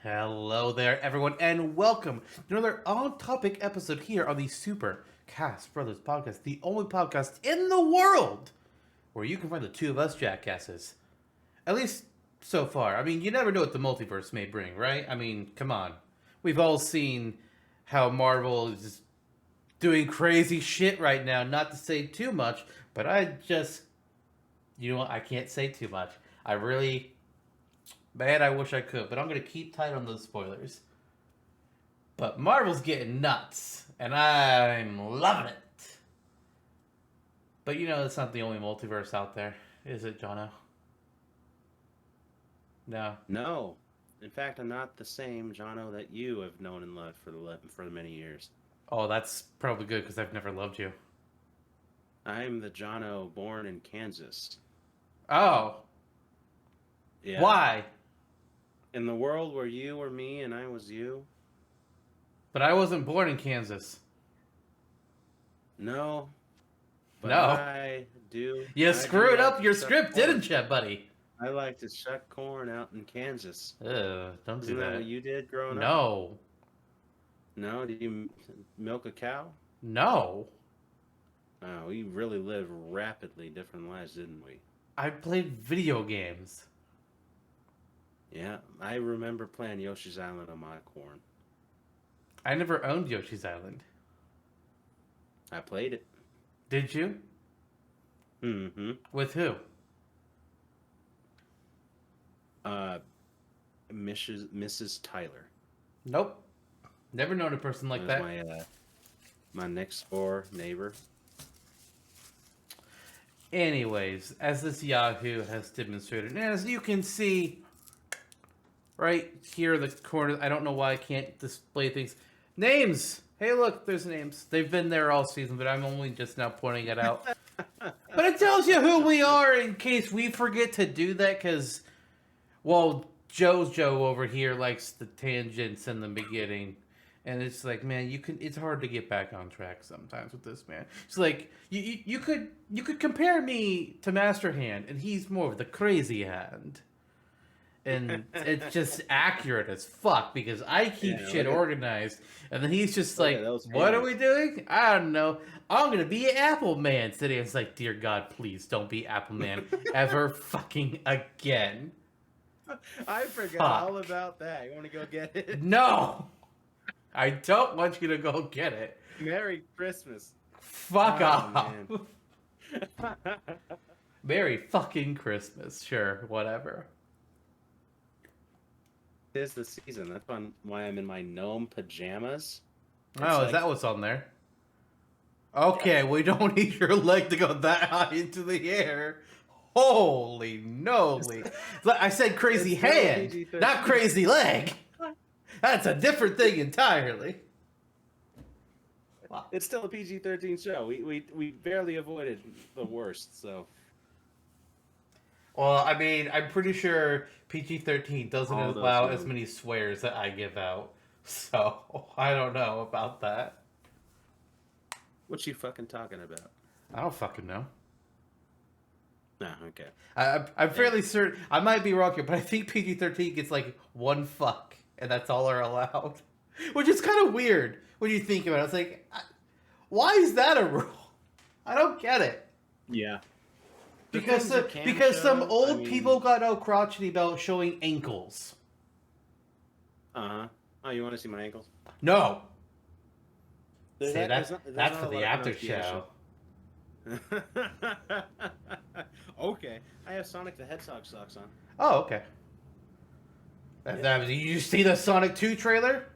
Hello there, everyone, and welcome to another on-topic episode here on the Super Cast Brothers podcast, the only podcast in the world where you can find the two of us jackasses. At least so far. I mean, you never know what the multiverse may bring, right? I mean, come on. We've all seen how Marvel is just doing crazy shit right now, not to say too much, but you know what, I can't say too much. Man, I wish I could, but I'm going to keep tight on those spoilers. But Marvel's getting nuts, and I'm loving it. But you know, it's not the only multiverse out there, is it, Jonno? No. No. In fact, I'm not the same Jonno that you have known and loved for many years. Oh, that's probably good, because I've never loved you. I'm the Jonno born in Kansas. Oh. Yeah. Why? In the world where you were me and I was you? But I wasn't born in Kansas. No. But No. I do. You screwed up your script, corn. didn't you, buddy? I like to shuck corn out in Kansas. Don't do Isn't that that. what you did growing up? No. No? Did you milk a cow? No. Oh, we really lived rapidly different lives, didn't we? I played video games. Yeah, I remember playing Yoshi's Island on my corn. I never owned Yoshi's Island. I played it. Did you? Mm-hmm. With who? Mrs. Tyler. Nope. Never known a person like that. My next door neighbor. Anyways, as this Yahoo has demonstrated, and as you can see right here in the corner, I don't know why I can't display things. Names! Hey, look, there's names. They've been there all season, but I'm only just now pointing it out. But it tells you who we are in case we forget to do that, because, well, Joe over here likes the tangents in the beginning. And it's like, man, it's hard to get back on track sometimes with this man. It's like you could compare me to Master Hand, and he's more of the crazy hand. And it's just accurate as fuck because I keep shit organized, and then he's just like, "What are we doing? I don't know. I'm gonna be Apple Man today." It's like, dear God, please don't be Apple Man ever fucking again. I forgot all about that. You want to go get it? No, I don't want you to go get it. Merry Christmas. Fuck off. Merry fucking Christmas. Sure, whatever. Tis the season. That's why I'm in my gnome pajamas. Is that what's on there? Okay, we don't need your leg to go that high into the air. Holy noly. I said crazy hand, not crazy leg. That's a different thing entirely. Wow. It's still a PG-13 show. We barely avoided the worst, so. Well, I mean, I'm pretty sure PG-13 doesn't allow as many swears that I give out. So, I don't know about that. What you fucking talking about? I don't fucking know. No, okay. I'm fairly certain. I might be wrong here, but I think PG-13 gets like one fuck, and that's all are allowed. Which is kind of weird when you think about it. It's like, why is that a rule? I don't get it. Yeah. Because some old people got no crotchety about showing ankles. Uh-huh. Oh, you want to see my ankles? No. That's for the after show. Okay. I have Sonic the Hedgehog socks on. Oh, okay. Did you see the Sonic 2 trailer?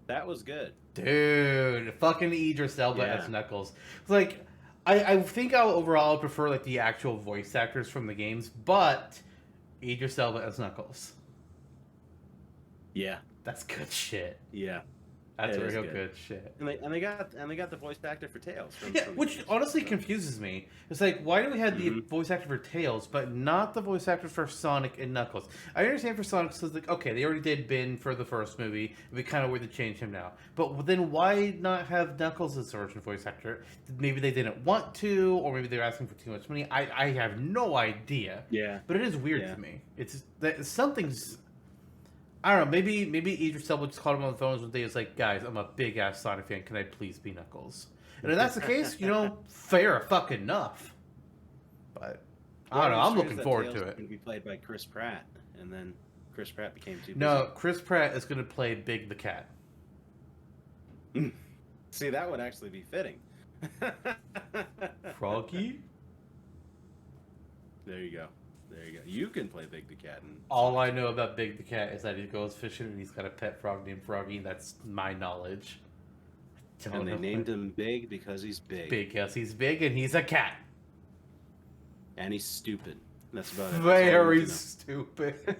That was good. Dude, fucking Idris Elba as Knuckles. Like, I think overall prefer like the actual voice actors from the games, but Idris Elba as Knuckles. Yeah. That's good shit. Yeah. That's real good shit. And they got the voice actor for Tails. Which honestly confuses me. It's like, why do we have the voice actor for Tails, but not the voice actor for Sonic and Knuckles? I understand for Sonic, so it's like, okay, they already did Ben for the first movie. It'd be kind of weird to change him now. But then why not have Knuckles as the original voice actor? Maybe they didn't want to, or maybe they were asking for too much money. I have no idea. Yeah. But it is weird to me. It's that something's I don't know. Maybe Idris Elba just called him on the phone one day. It's like, guys, I'm a big ass Sonic fan. Can I please be Knuckles? And if that's the case, fair fucking enough. But I don't know. I'm looking forward to it. Going to be played by Chris Pratt, and then Chris Pratt became too busy. No, Chris Pratt is going to play Big the Cat. See, that would actually be fitting. Froggy? There you go. There you go. You can play Big the Cat. All I know about Big the Cat is that he goes fishing and he's got a pet frog named Froggy. That's my knowledge. And they named him Big because he's big. Because he's big and he's a cat. And he's stupid. That's about it. Very stupid.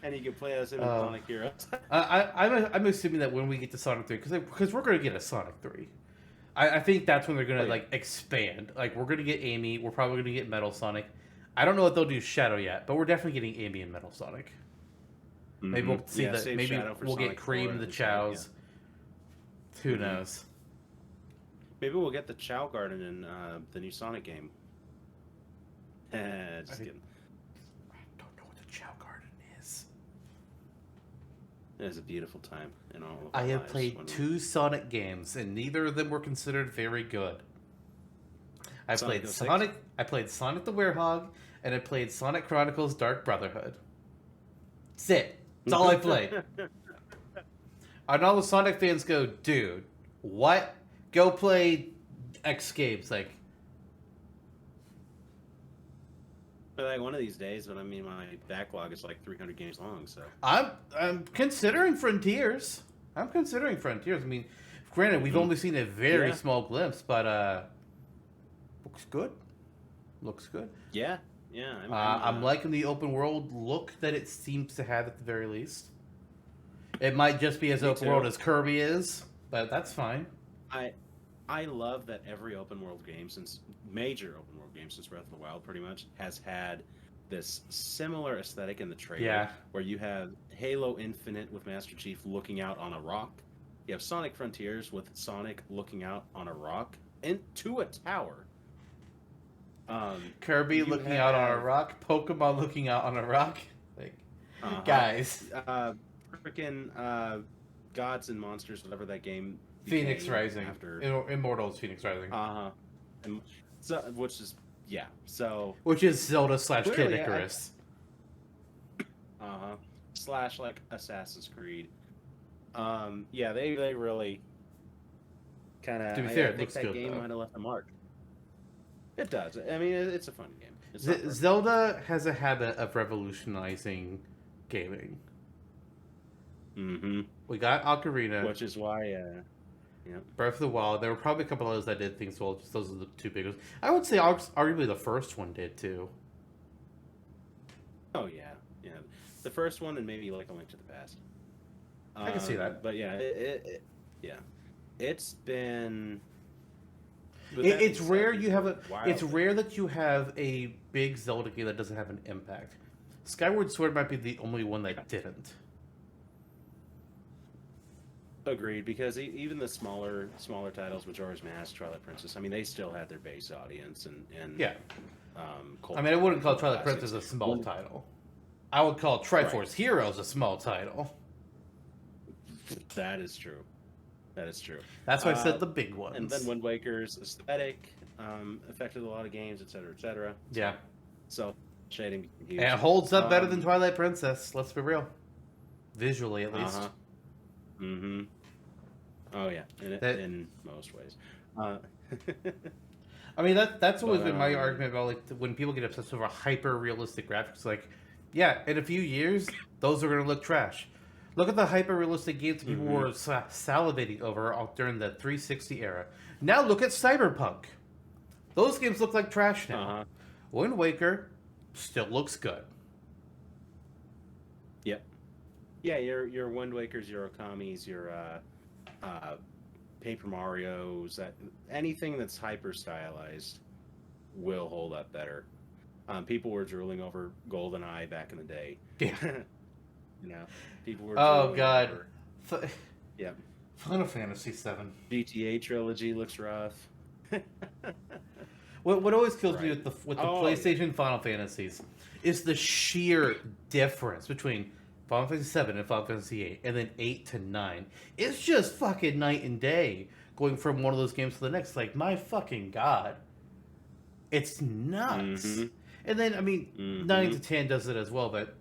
And he can play as him in Sonic Heroes. I'm assuming that when we get to Sonic 3, because we're going to get a Sonic 3. I think that's when they're going to expand. Like, we're going to get Amy. We're probably going to get Metal Sonic. I don't know if they'll do Shadow yet, but we're definitely getting Amy and Metal Sonic. Mm-hmm. Maybe we'll see that. Maybe we'll Sonic get Cream and the Chows. Yeah. Who knows? Maybe we'll get the Chow Garden in the new Sonic game. Just kidding. I don't know what the Chow Garden is. It is a beautiful time in all of I have played 2 Sonic games, and neither of them were considered very good. I played Sonic the Werehog, and I played Sonic Chronicles Dark Brotherhood. That's it. That's all I played. And all the Sonic fans go, dude, what? Go play X Games. Like one of these days, but I mean, my backlog is like 300 games long, so. I'm considering Frontiers. I mean, granted, we've only seen a very small glimpse, but looks good. Yeah. I'm liking the open world look that it seems to have at the very least. It might just be as open world as Kirby is, but that's fine. I love that every open world game major open world game since Breath of the Wild pretty much has had this similar aesthetic in the trailer, where you have Halo Infinite with Master Chief looking out on a rock. You have Sonic Frontiers with Sonic looking out on a rock into a tower. Kirby looking out on a rock, Pokemon looking out on a rock. Like, guys. Freaking Gods and Monsters, whatever that game. Phoenix Rising. Immortals Phoenix Rising. Which is Zelda / Kid Icarus. / like Assassin's Creed. They really kind of. To be fair, it looks good. That game might have left a mark. It does. I mean, it's a fun game. Zelda has a habit of revolutionizing gaming. Mm-hmm. We got Ocarina, which is why. Breath of the Wild. There were probably a couple others that did things well. Just those are the 2 big ones. I would say arguably the first one did too. Oh yeah. The first one and maybe like A Link to the Past. I can see that. But yeah, it's been. It's rare you have It's rare that you have a big Zelda game that doesn't have an impact. Skyward Sword might be the only one that didn't. Agreed, because even the smaller titles, Majora's Mask, Twilight Princess, I mean, they still had their base audience and yeah. I wouldn't call Twilight Princess a small title. I would call Triforce Heroes a small title. That is true. That's why I said the big ones. And then Wind Waker's aesthetic affected a lot of games, etc. Yeah. So shading. And it holds up better than Twilight Princess. Let's be real. Visually, at least. Mm-hmm. Oh yeah, in most ways. I mean that's always been my argument about when people get obsessed over hyper realistic graphics. Like, yeah, in a few years those are going to look trash. Look at the hyper realistic games people were salivating over during the 360 era. Now look at Cyberpunk. Those games look like trash now. Wind Waker still looks good. Yep. Yeah, your Wind Wakers, your Okamis, your Paper Marios, anything that's hyper stylized will hold up better. People were drooling over GoldenEye back in the day. Yeah. People were. Oh God. Yeah. Final Fantasy VII. GTA trilogy looks rough. What always kills me with the PlayStation Final Fantasies is the sheer difference between Final Fantasy 7 and Final Fantasy 8, and then 8 to 9. It's just fucking night and day going from one of those games to the next. Like, my fucking god. It's nuts. Mm-hmm. And then, I mean, 9 to 10 does it as well, but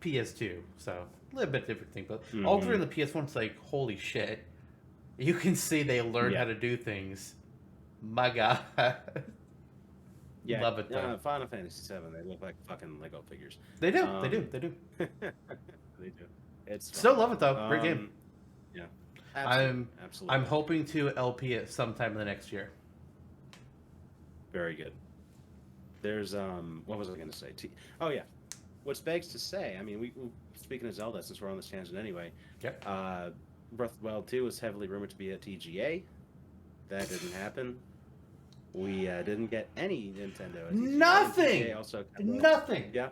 PS2, so a little bit different thing. But all three on the PS1, it's like, holy shit. You can see they learned how to do things. My god. Yeah, love it though. Final Fantasy VII, they look like fucking Lego figures. They do. They do. They do. It's still fun. love it though. Great game. Yeah, absolutely. I'm hoping to LP it sometime in the next year. Very good. There's what was I going to say? Oh yeah, which begs to say, I mean, we speaking of Zelda, since we're on this tangent anyway. Yep. Breath of the Wild 2 was heavily rumored to be at TGA. That didn't happen. We didn't get any Nintendo. Nothing. Nothing. Yeah,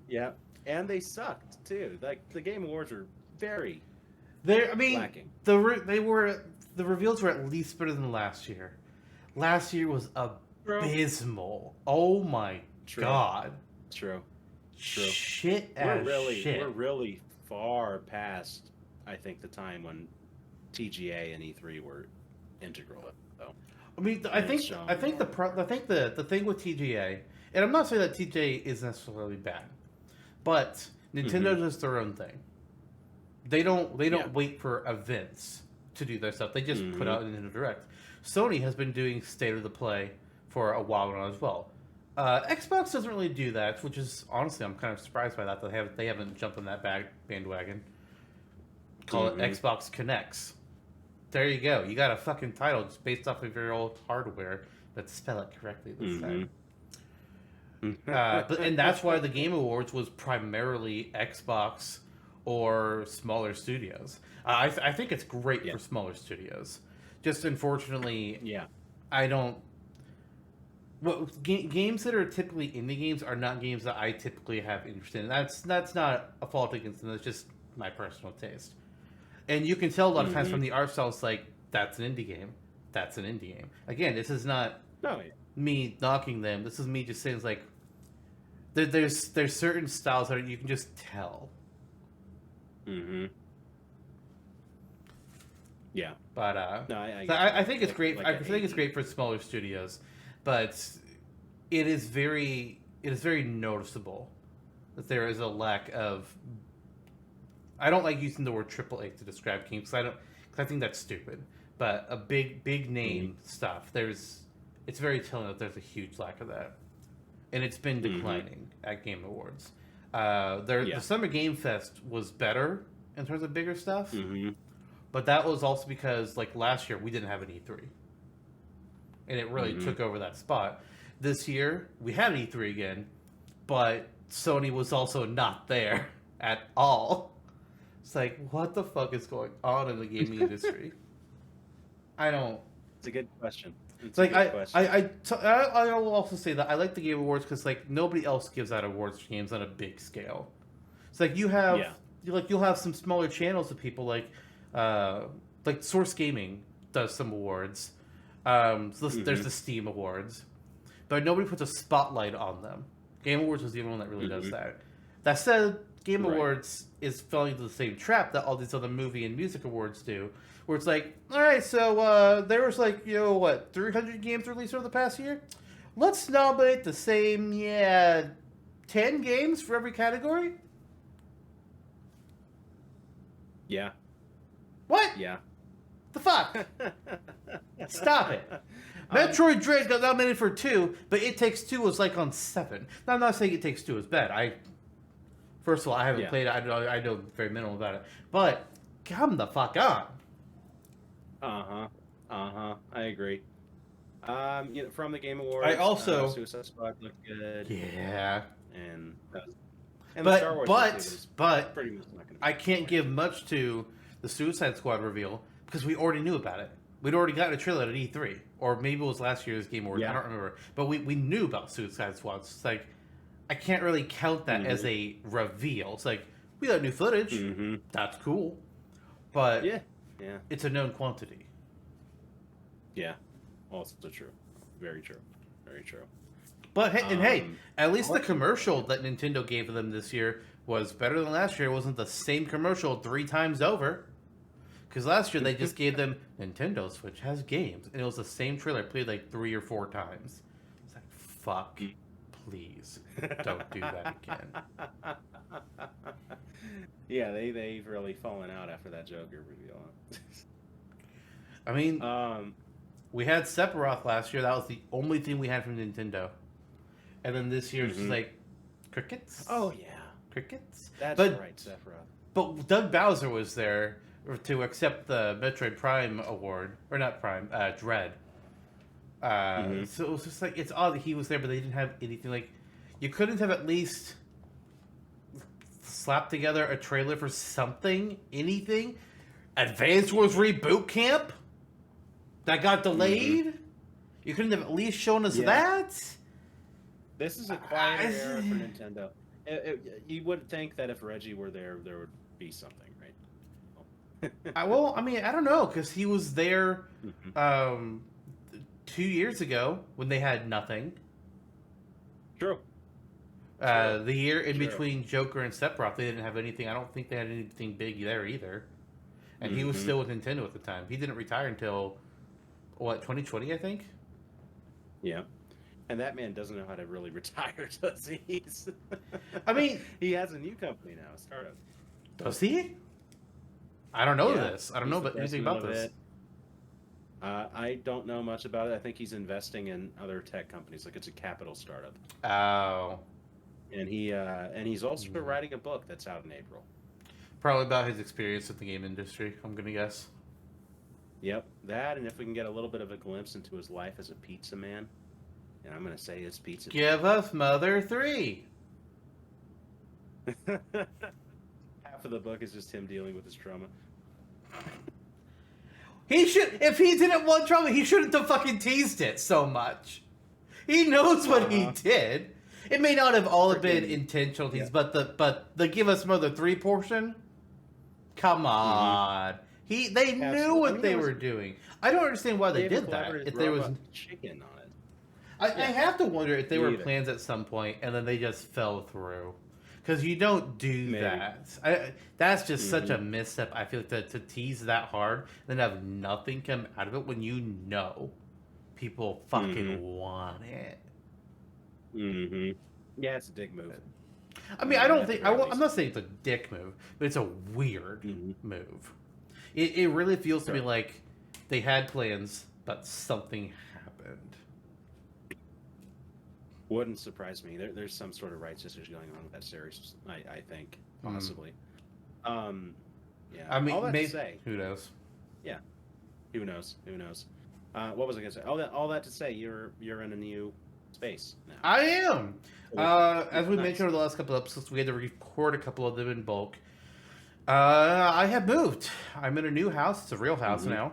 yeah, and they sucked too. Like the Game Awards were very. Lacking. The reveals were at least better than last year. Last year was abysmal. Oh my god. True. Shit. We're really far past, I think, the time when TGA and E3 were integral. Though. I mean, I think the thing with TGA, and I'm not saying that TGA is necessarily bad, but Nintendo does their own thing. They don't wait for events to do their stuff. They just put out an Nintendo Direct. Sony has been doing state of the play for a while now as well. Xbox doesn't really do that, which is honestly I'm kind of surprised by that. They haven't jumped on that bandwagon. Call it Xbox Connects. There you go. You got a fucking title just based off of your old hardware, but spell it correctly this time. And that's why the Game Awards was primarily Xbox or smaller studios. I think it's great for smaller studios. Just unfortunately, I don't. Well, games that are typically indie games are not games that I typically have interest in. That's not a fault against them. That's just my personal taste. And you can tell a lot of times from the art style, it's like, that's an indie game. That's an indie game. Again, this is not me knocking them. This is me just saying, it's like, there's certain styles that you can just tell. Yeah. But no, I think it's great. I think it's great for smaller studios, but it is very noticeable that there is a lack of. I don't like using the word AAA to describe games because I think that's stupid. But a big name stuff, it's very telling that there's a huge lack of that, and it's been declining at Game Awards. The Summer Game Fest was better in terms of bigger stuff, but that was also because like last year we didn't have an E3, and it really took over that spot. This year we had an E3 again, but Sony was also not there at all. It's like, what the fuck is going on in the gaming industry? I don't. It's a good question. I will also say that I like the Game Awards because like nobody else gives out awards for games on a big scale. It's like you'll have some smaller channels of people like Source Gaming does some awards. There's the Steam Awards, but nobody puts a spotlight on them. Game Awards was the only one that really does that. That said, Game Awards is falling into the same trap that all these other movie and music awards do, where it's like, all right, so there was 300 games released over the past year. Let's nominate the same 10 games for every category. Yeah. What? Yeah. The fuck? Stop it. Metroid Dread got nominated for 2, but It Takes Two was like on 7. Now, I'm not saying It Takes Two is bad. First of all, I haven't played it. I know very minimal about it. But come the fuck on. I agree. From the Game Awards, I also Suicide Squad looked good. Yeah. And but Star Wars pretty much not gonna I can't give much to the Suicide Squad reveal because we already knew about it. We'd already gotten a trailer at E3, or maybe it was last year's Game Awards. I don't remember. But we knew about Suicide Squad. It's like I can't really count that as a reveal. It's like we got new footage. That's cool, but it's a known quantity. Yeah, also true. Very true. Very true. But hey, at least the commercial that Nintendo gave them this year was better than last year. It wasn't the same commercial 3 times over. Because last year they just gave them Nintendo Switch has games, and it was the same trailer played like 3 or 4 times. It's like, fuck, please, don't do that again. Yeah, they've really fallen out after that Joker reveal. I mean, we had Sephiroth last year. That was the only thing we had from Nintendo. And then this year it's just like, crickets? Oh, yeah. Crickets? That's right, Sephiroth. But Doug Bowser was there to accept the Metroid Prime award. Or not Prime, Dread. So it was just like, it's odd that he was there, but they didn't have anything like... You couldn't have at least slapped together a trailer for something? Anything? Advance Wars Reboot Camp? That got delayed? You couldn't have at least shown us that? This is a quiet era for Nintendo. You would think that if Reggie were there, there would be something, right? Well, I mean, I don't know, because he was there 2 years ago when they had nothing. True. The year in between Joker and Sephiroth, they didn't have anything. I don't think they had anything big there either. And he was still with Nintendo at the time. He didn't retire until, 2020, I think? Yeah. And that man doesn't know how to really retire, does he? I mean... he has a new company now, a startup. Does he? I don't know this. I don't know anything about this. I don't know much about it. I think he's investing in other tech companies. Like, it's a capital startup. Oh. And he's also writing a book that's out in April. Probably about his experience with the game industry, I'm going to guess. Yep. That, and if we can get a little bit of a glimpse into his life as a pizza man. And I'm going to say his pizza. Give us Mother 3. Half of the book is just him dealing with his trauma. He should, if he didn't want trauma, he shouldn't have fucking teased it so much. He knows what he did. It may not have all been intentional tease, but the Give Us Mother 3 portion, come on. They knew what they were doing. I don't understand why they did that. If there was chicken on it. I have to wonder if they were plans at some point and then they just fell through. Because you don't do that. That's just such a misstep. I feel like to tease that hard and then have nothing come out of it when you know people fucking want it. Yeah, it's a dick move. I mean, I don't think... I'm not saying it's a dick move, but it's a weird move. It really feels to me like they had plans, but something happened. Wouldn't surprise me. There's some sort of rights issues going on with that series. I think possibly. Yeah. I mean, all that maybe, to say, who knows? Yeah. Who knows? Who knows? What was I gonna say? All that to say, you're in a new space now. I am. As we mentioned over the last couple of episodes, we had to record a couple of them in bulk. I have moved. I'm in a new house. It's a real house now,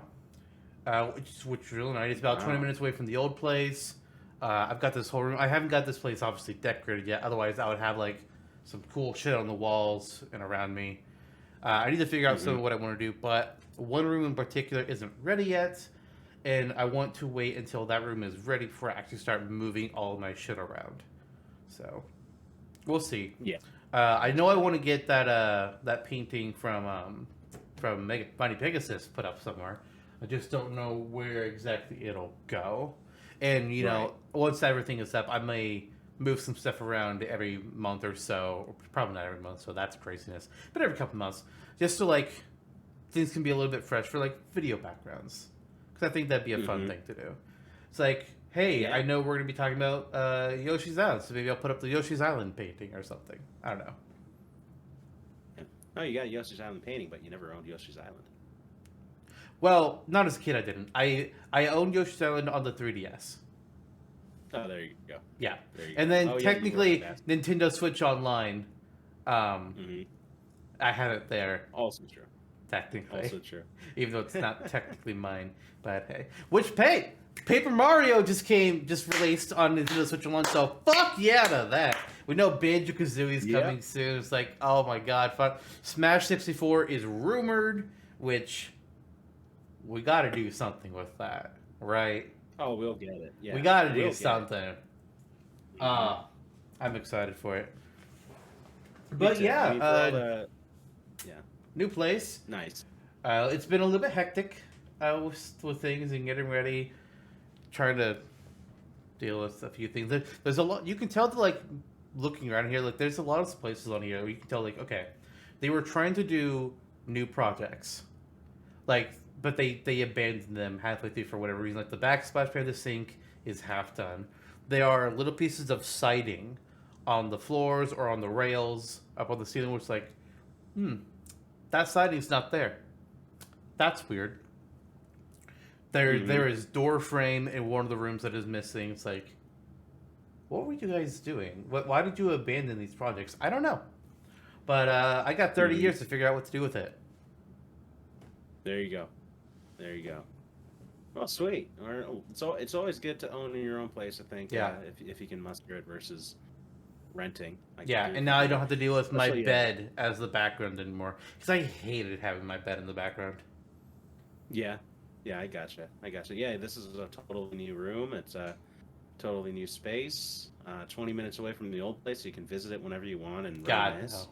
which is really nice. It's about 20 minutes away from the old place. I've got this whole room. I haven't got this place obviously decorated yet. Otherwise, I would have like some cool shit on the walls and around me. I need to figure out some of what I want to do, but one room in particular isn't ready yet, and I want to wait until that room is ready before I actually start moving all of my shit around. So, we'll see. Yeah. I know I want to get that painting from Mighty Pegasus put up somewhere. I just don't know where exactly it'll go. And, you know, once everything is up, I may move some stuff around every month or so. Probably not every month, so that's craziness. But every couple months. Just so, like, things can be a little bit fresh for, like, video backgrounds. Because I think that'd be a fun thing to do. It's like, hey, I know we're going to be talking about Yoshi's Island, so maybe I'll put up the Yoshi's Island painting or something. I don't know. Yeah. Oh, you got a Yoshi's Island painting, but you never owned Yoshi's Island. Well, not as a kid, I didn't. I owned Yoshi's Island on the 3DS. Oh, there you go. Yeah. There you and go. then technically, Nintendo Switch Online, I had it there. Also true. Technically. Also true. Even though it's not technically mine. But hey. Which, hey, Paper Mario just released on Nintendo Switch Online, so fuck yeah to that. We know Banjo-Kazooie's coming soon. It's like, oh my god, fun. Smash 64 is rumored, which we gotta do something with that, right? Oh, we'll get it. Yeah. We gotta do something. I'm excited for it. But too. yeah, I mean, for all the yeah, new place. nice. It's been a little bit hectic with things and getting ready, trying to deal with a few things. There's a lot you can tell like looking around here. Like there's a lot of places on here where you can tell like okay, they were trying to do new projects, like but they abandoned them halfway through for whatever reason. Like the backsplash pad of the sink is half done. There are little pieces of siding on the floors or on the rails up on the ceiling, which is like, that siding's not there. That's weird. There is door frame in one of the rooms that is missing. It's like, what were you guys doing? Why did you abandon these projects? I don't know. But I got 30 years to figure out what to do with it. There you go. There you go. Well, sweet. So it's always good to own your own place, I think. Yeah. If you can muster it versus renting. Yeah, and now I don't have to deal with my bed as the background anymore. Because I hated having my bed in the background. Yeah. Yeah, I gotcha. Yeah, this is a totally new room. It's a totally new space. 20 minutes away from the old place, so you can visit it whenever you want and reminisce.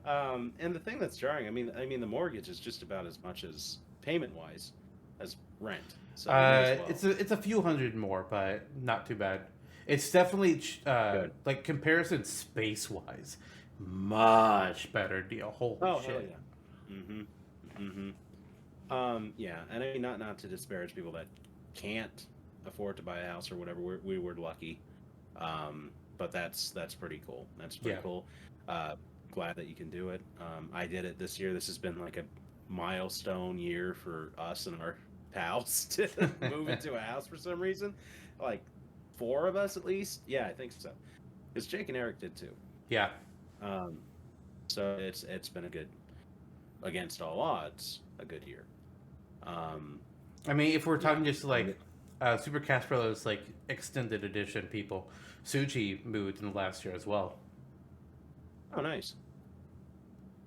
And the thing that's jarring, I mean, the mortgage is just about as much as payment-wise as rent. So it's a few hundred more, but not too bad. It's definitely like comparison space-wise, much better deal. Holy shit! Hell yeah. Yeah, and I mean, not to disparage people that can't afford to buy a house or whatever. We were lucky, but that's pretty cool. That's pretty cool. Glad that you can do it. I did it this year. This has been like a milestone year for us and our pals to move into a house for some reason. Like 4 of us at least. Yeah, I think so. Because Jake and Eric did too. Yeah. So it's been a good, against all odds, a good year. I mean, if we're talking just like Super Cash Brothers, like extended edition people, Suji moved in the last year as well. Oh, nice.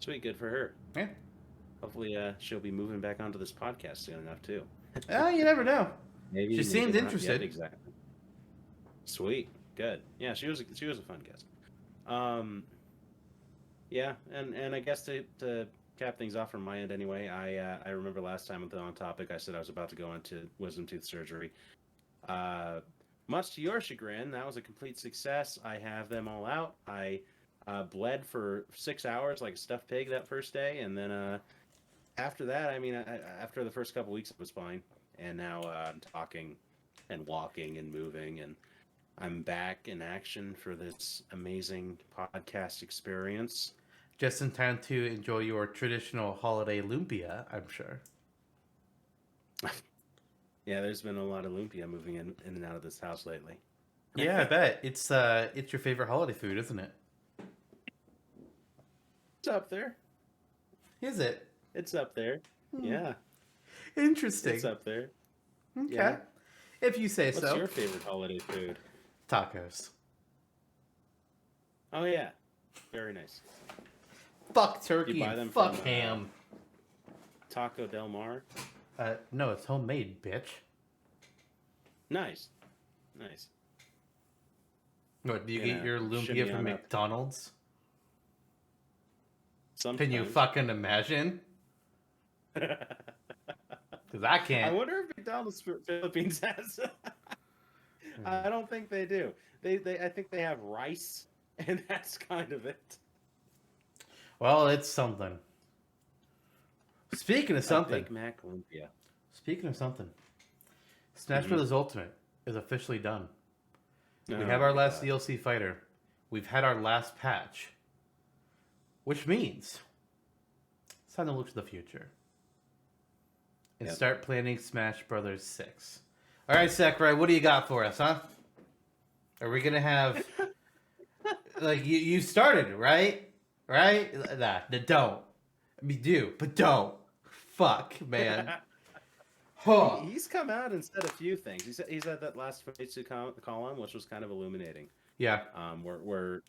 Sweet, good for her. Yeah. Hopefully, she'll be moving back onto this podcast soon enough too. You never know. Maybe she seemed interested. Exactly. Sweet, good. Yeah, she was a fun guest. Yeah, and I guess to cap things off from my end anyway, I remember last time on topic I said I was about to go into wisdom tooth surgery. Much to your chagrin, that was a complete success. I have them all out. I bled for 6 hours like a stuffed pig that first day, and then after that, I mean, after the first couple weeks, it was fine. And now I'm talking and walking and moving, and I'm back in action for this amazing podcast experience. Just in time to enjoy your traditional holiday lumpia, I'm sure. Yeah, there's been a lot of lumpia moving in and out of this house lately. Yeah, I bet. It's your favorite holiday food, isn't it? It's up there. Is it? It's up there. Yeah. Interesting. It's up there. Okay. Yeah. If you say so. What's your favorite holiday food? Tacos. Oh, yeah. Very nice. Fuck turkey. You buy them fuck from, ham. Taco Del Mar? No, it's homemade, bitch. Nice. Nice. What, do you get your lumpia from McDonald's? Sometimes. Can you fucking imagine? Because I can't. I wonder if McDonald's Philippines has. I don't think they do. I think they have rice, and that's kind of it. Well, it's something. Speaking of something. Big Mac lumpia. Speaking of something. Smash Bros. Ultimate is officially done. Oh, we have our last DLC fighter. We've had our last patch. Which means it's time to look to the future. And start planning Smash Brothers 6. Alright, Sakurai, what do you got for us, huh? Are we gonna have like you started, right? Right? Nah, don't. I mean, do, but don't. Fuck, man. Huh. He's come out and said a few things. He's had that last phase 2 column, which was kind of illuminating. Yeah. Where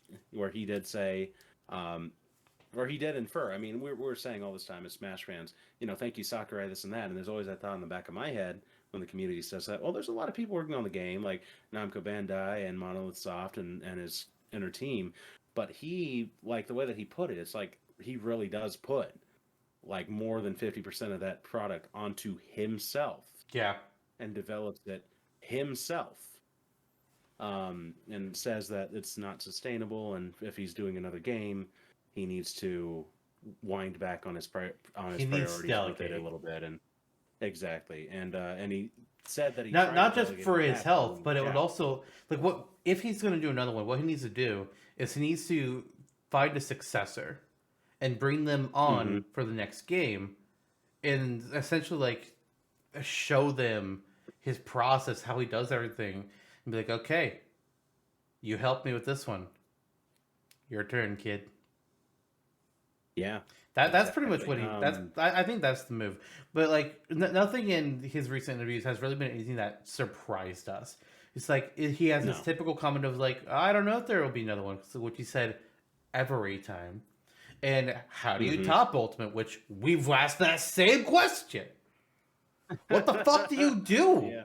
he did say, or he did infer. I mean, we're saying all this time as Smash fans, thank you Sakurai, this and that, and there's always that thought in the back of my head when the community says that. Well, there's a lot of people working on the game, like Namco Bandai and Monolith Soft and his inner team. But he, like the way that he put it, it's like he really does put like more than 50% of that product onto himself. Yeah. And develops it himself. And says that it's not sustainable, and if he's doing another game, he needs to wind back on his priorities with it a little bit. And exactly, and he said that he not just for his health, but it would also what if he's going to do another one? What he needs to do is he needs to find a successor and bring them on for the next game, and essentially show them his process, how he does everything, and be like, okay, you helped me with this one. Your turn, kid. Yeah. That's pretty much what he. I think that's the move. But nothing in his recent interviews has really been anything that surprised us. It's like he has this typical comment of I don't know if there will be another one, which he said every time. And how do you top Ultimate? Which we've asked that same question. What the fuck do you do? Yeah.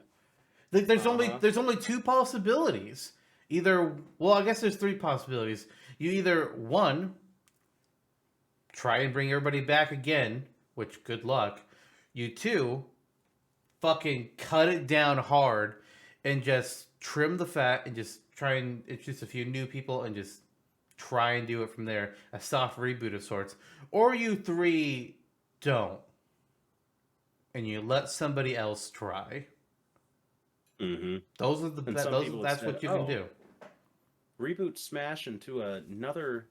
There's only two possibilities. I guess there's three possibilities. You either one, try and bring everybody back again, which good luck. You two, fucking cut it down hard and just trim the fat and just try and introduce a few new people and just try and do it from there. A soft reboot of sorts. Or you three don't. And you let somebody else try. Mm-hmm. That's what you can do. Reboot Smash into another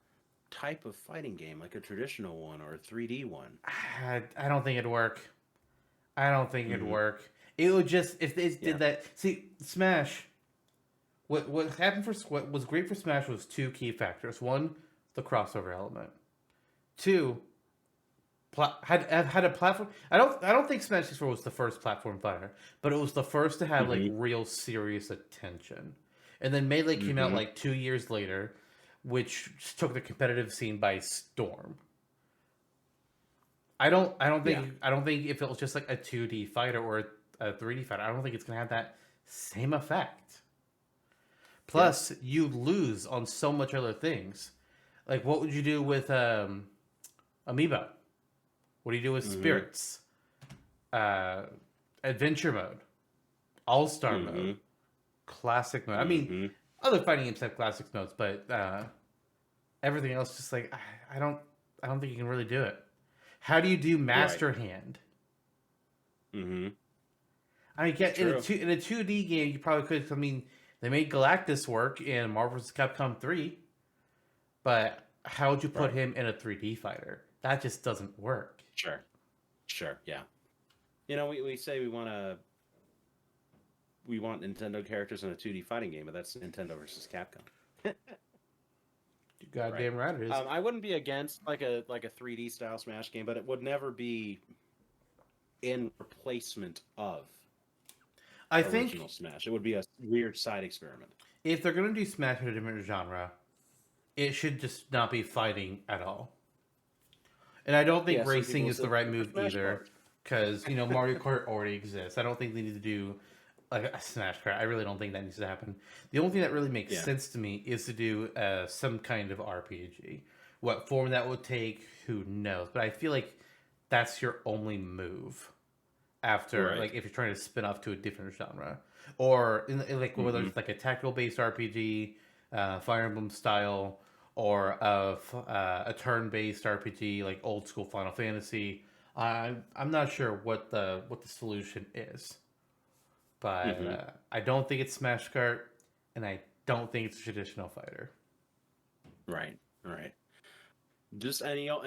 type of fighting game, like a traditional one or a 3D one. I don't think it'd work. It'd work. It would just if they did that. See, Smash. What was great for Smash was two key factors. One, the crossover element. Two, had a platform. I don't think Smash 64 was the first platform fighter, but it was the first to have real serious attention. And then Melee came out 2 years later, which took the competitive scene by storm. I don't think if it was just a 2D fighter or a 3D fighter, I don't think it's gonna have that same effect. Plus, you lose on so much other things. What would you do with Amiibo? What do you do with Spirits? Adventure mode, All-Star mode, Classic mode. I mean, other fighting games have classic modes, but everything else just I don't think you can really do it. How do you do Master Hand? Mm-hmm. I mean, in a 2D game, you probably could. I mean, they made Galactus work in Marvel vs. Capcom 3, but how would you put him in a 3D fighter? That just doesn't work. Sure, yeah. We say we want Nintendo characters in a 2D fighting game, but that's Nintendo versus Capcom. You goddamn right it is. I wouldn't be against a 3D style Smash game, but it would never be in replacement of original Smash. It would be a weird side experiment. If they're going to do Smash in a different genre, it should just not be fighting at all. And I don't think racing is the right move either, because Mario Kart already exists. I don't think they need to do a Smash Kart. I really don't think that needs to happen. The only thing that really makes sense to me is to do some kind of RPG. What form that would take, who knows? But I feel like that's your only move after, if you're trying to spin off to a different genre, or whether it's a tactical based RPG, Fire Emblem style, or a turn-based RPG like old school Final Fantasy. I'm not sure what the solution is, but I don't think it's Smash Kart, and I don't think it's a traditional fighter. Right. And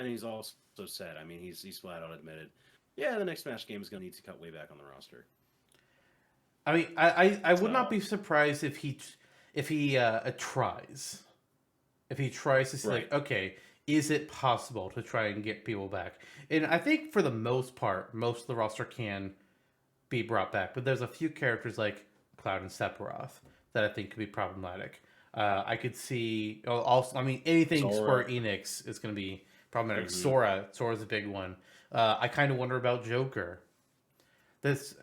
he's also said, I mean, he's flat out admitted, the next Smash game is going to need to cut way back on the roster. I mean, I would not be surprised if he tries. If he tries to see, okay, is it possible to try and get people back? And I think for the most part, most of the roster can be brought back. But there's a few characters like Cloud and Sephiroth that I think could be problematic. I could see, anything Square Enix is going to be problematic. Sora's a big one. I kind of wonder about Joker.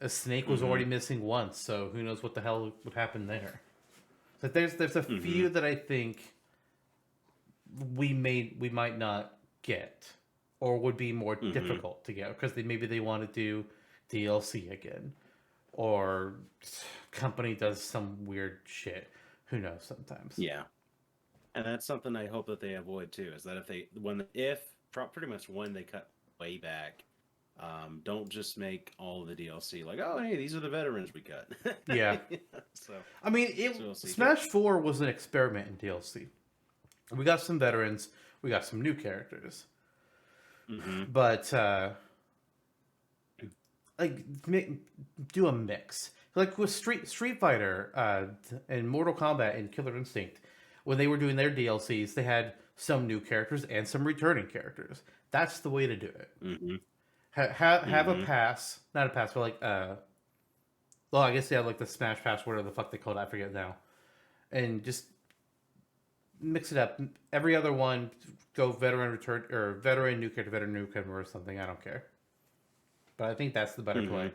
Snake was already missing once, so who knows what the hell would happen there. But there's a few that I think we might not get, or would be more Hmm. difficult to get because maybe they want to do DLC again, or company does some weird shit. Who knows? Sometimes. Yeah. And that's something I hope that they avoid too. Is that pretty much when they cut way back, don't just make all of the DLC like, oh hey, these are the veterans we cut. Yeah. So, I mean, we'll see. Smash 4 was an experiment in DLC. We got some veterans, we got some new characters, Hmm. but like do a mix. Like with Street Fighter and Mortal Kombat and Killer Instinct, when they were doing their DLCs, they had some new characters and some returning characters. That's the way to do it. Hmm. Have a Hmm. pass, not a pass, but like well, I guess they have like the Smash Pass, whatever the fuck they call it, I forget now, and just mix it up. Every other one, go veteran return or veteran new character, veteran newcomer or something. I don't care, but I think that's the better Hmm. play.